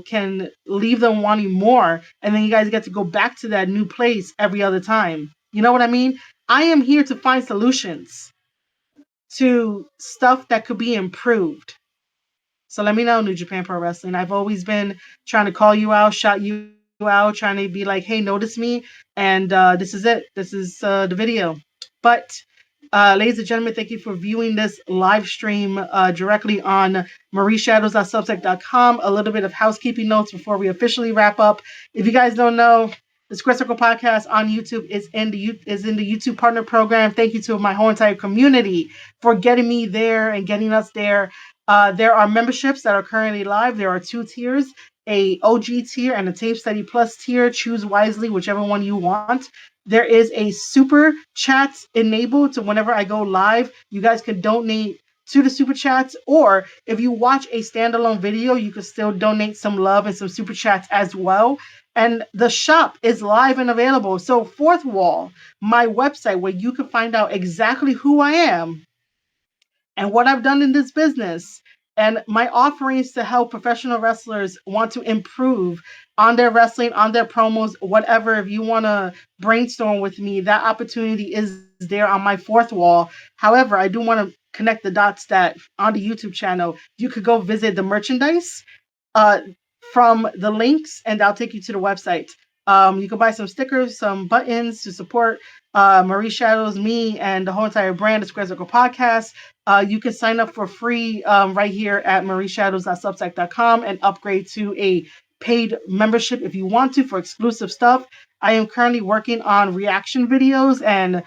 can leave them wanting more. And then you guys get to go back to that new place every other time. You know what I mean? I am here to find solutions to stuff that could be improved. So let me know, New Japan Pro Wrestling. I've always been trying to call you out, shout you out, trying to be like, hey, notice me. And this is it. This is the video. But ladies and gentlemen, thank you for viewing this live stream directly on marieshadows.substack.com. A little bit of housekeeping notes before we officially wrap up. If you guys don't know, the Square Circle Podcast on YouTube is in the YouTube Partner Program. Thank you to my whole entire community for getting me there and getting us there. There are memberships that are currently live. There are 2 tiers, a OG tier and a Tape Study Plus tier. Choose wisely, whichever one you want. There is a super chat enabled, so whenever I go live, you guys can donate to the super chats, or if you watch a standalone video, you can still donate some love and some super chats as well. And the shop is live and available. So Fourth Wall, my website where you can find out exactly who I am and what I've done in this business and my offerings to help professional wrestlers want to improve on their wrestling, on their promos, whatever. If you want to brainstorm with me, that opportunity is there on my Fourth Wall. However, I do want to connect the dots that on the YouTube channel, you could go visit the merchandise from the links, and I'll take you to the website. You can buy some stickers, some buttons to support Marie Shadows, me, and the whole entire brand, the Square Circle Podcast. You can sign up for free right here at marieshadows.substack.com and upgrade to a paid membership if you want to for exclusive stuff. I am currently working on reaction videos and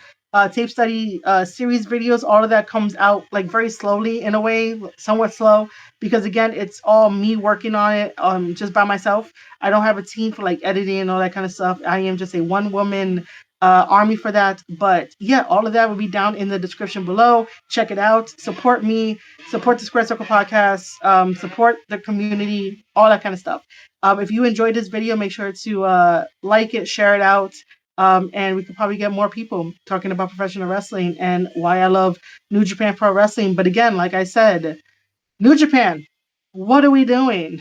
tape study series videos. All of that comes out like very slowly in a way, somewhat slow, because again, it's all me working on it just by myself. I don't have a team for like editing and all that kind of stuff. I am just a one-woman army for that. But yeah, all of that will be down in the description below. Check it out. Support me, support the Square Circle Podcast, support the community, all that kind of stuff. If you enjoyed this video, make sure to like it, share it out. And we could probably get more people talking about professional wrestling and why I love New Japan Pro Wrestling. But again, like I said, New Japan, what are we doing?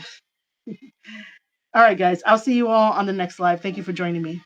All right, guys, I'll see you all on the next live. Thank you for joining me.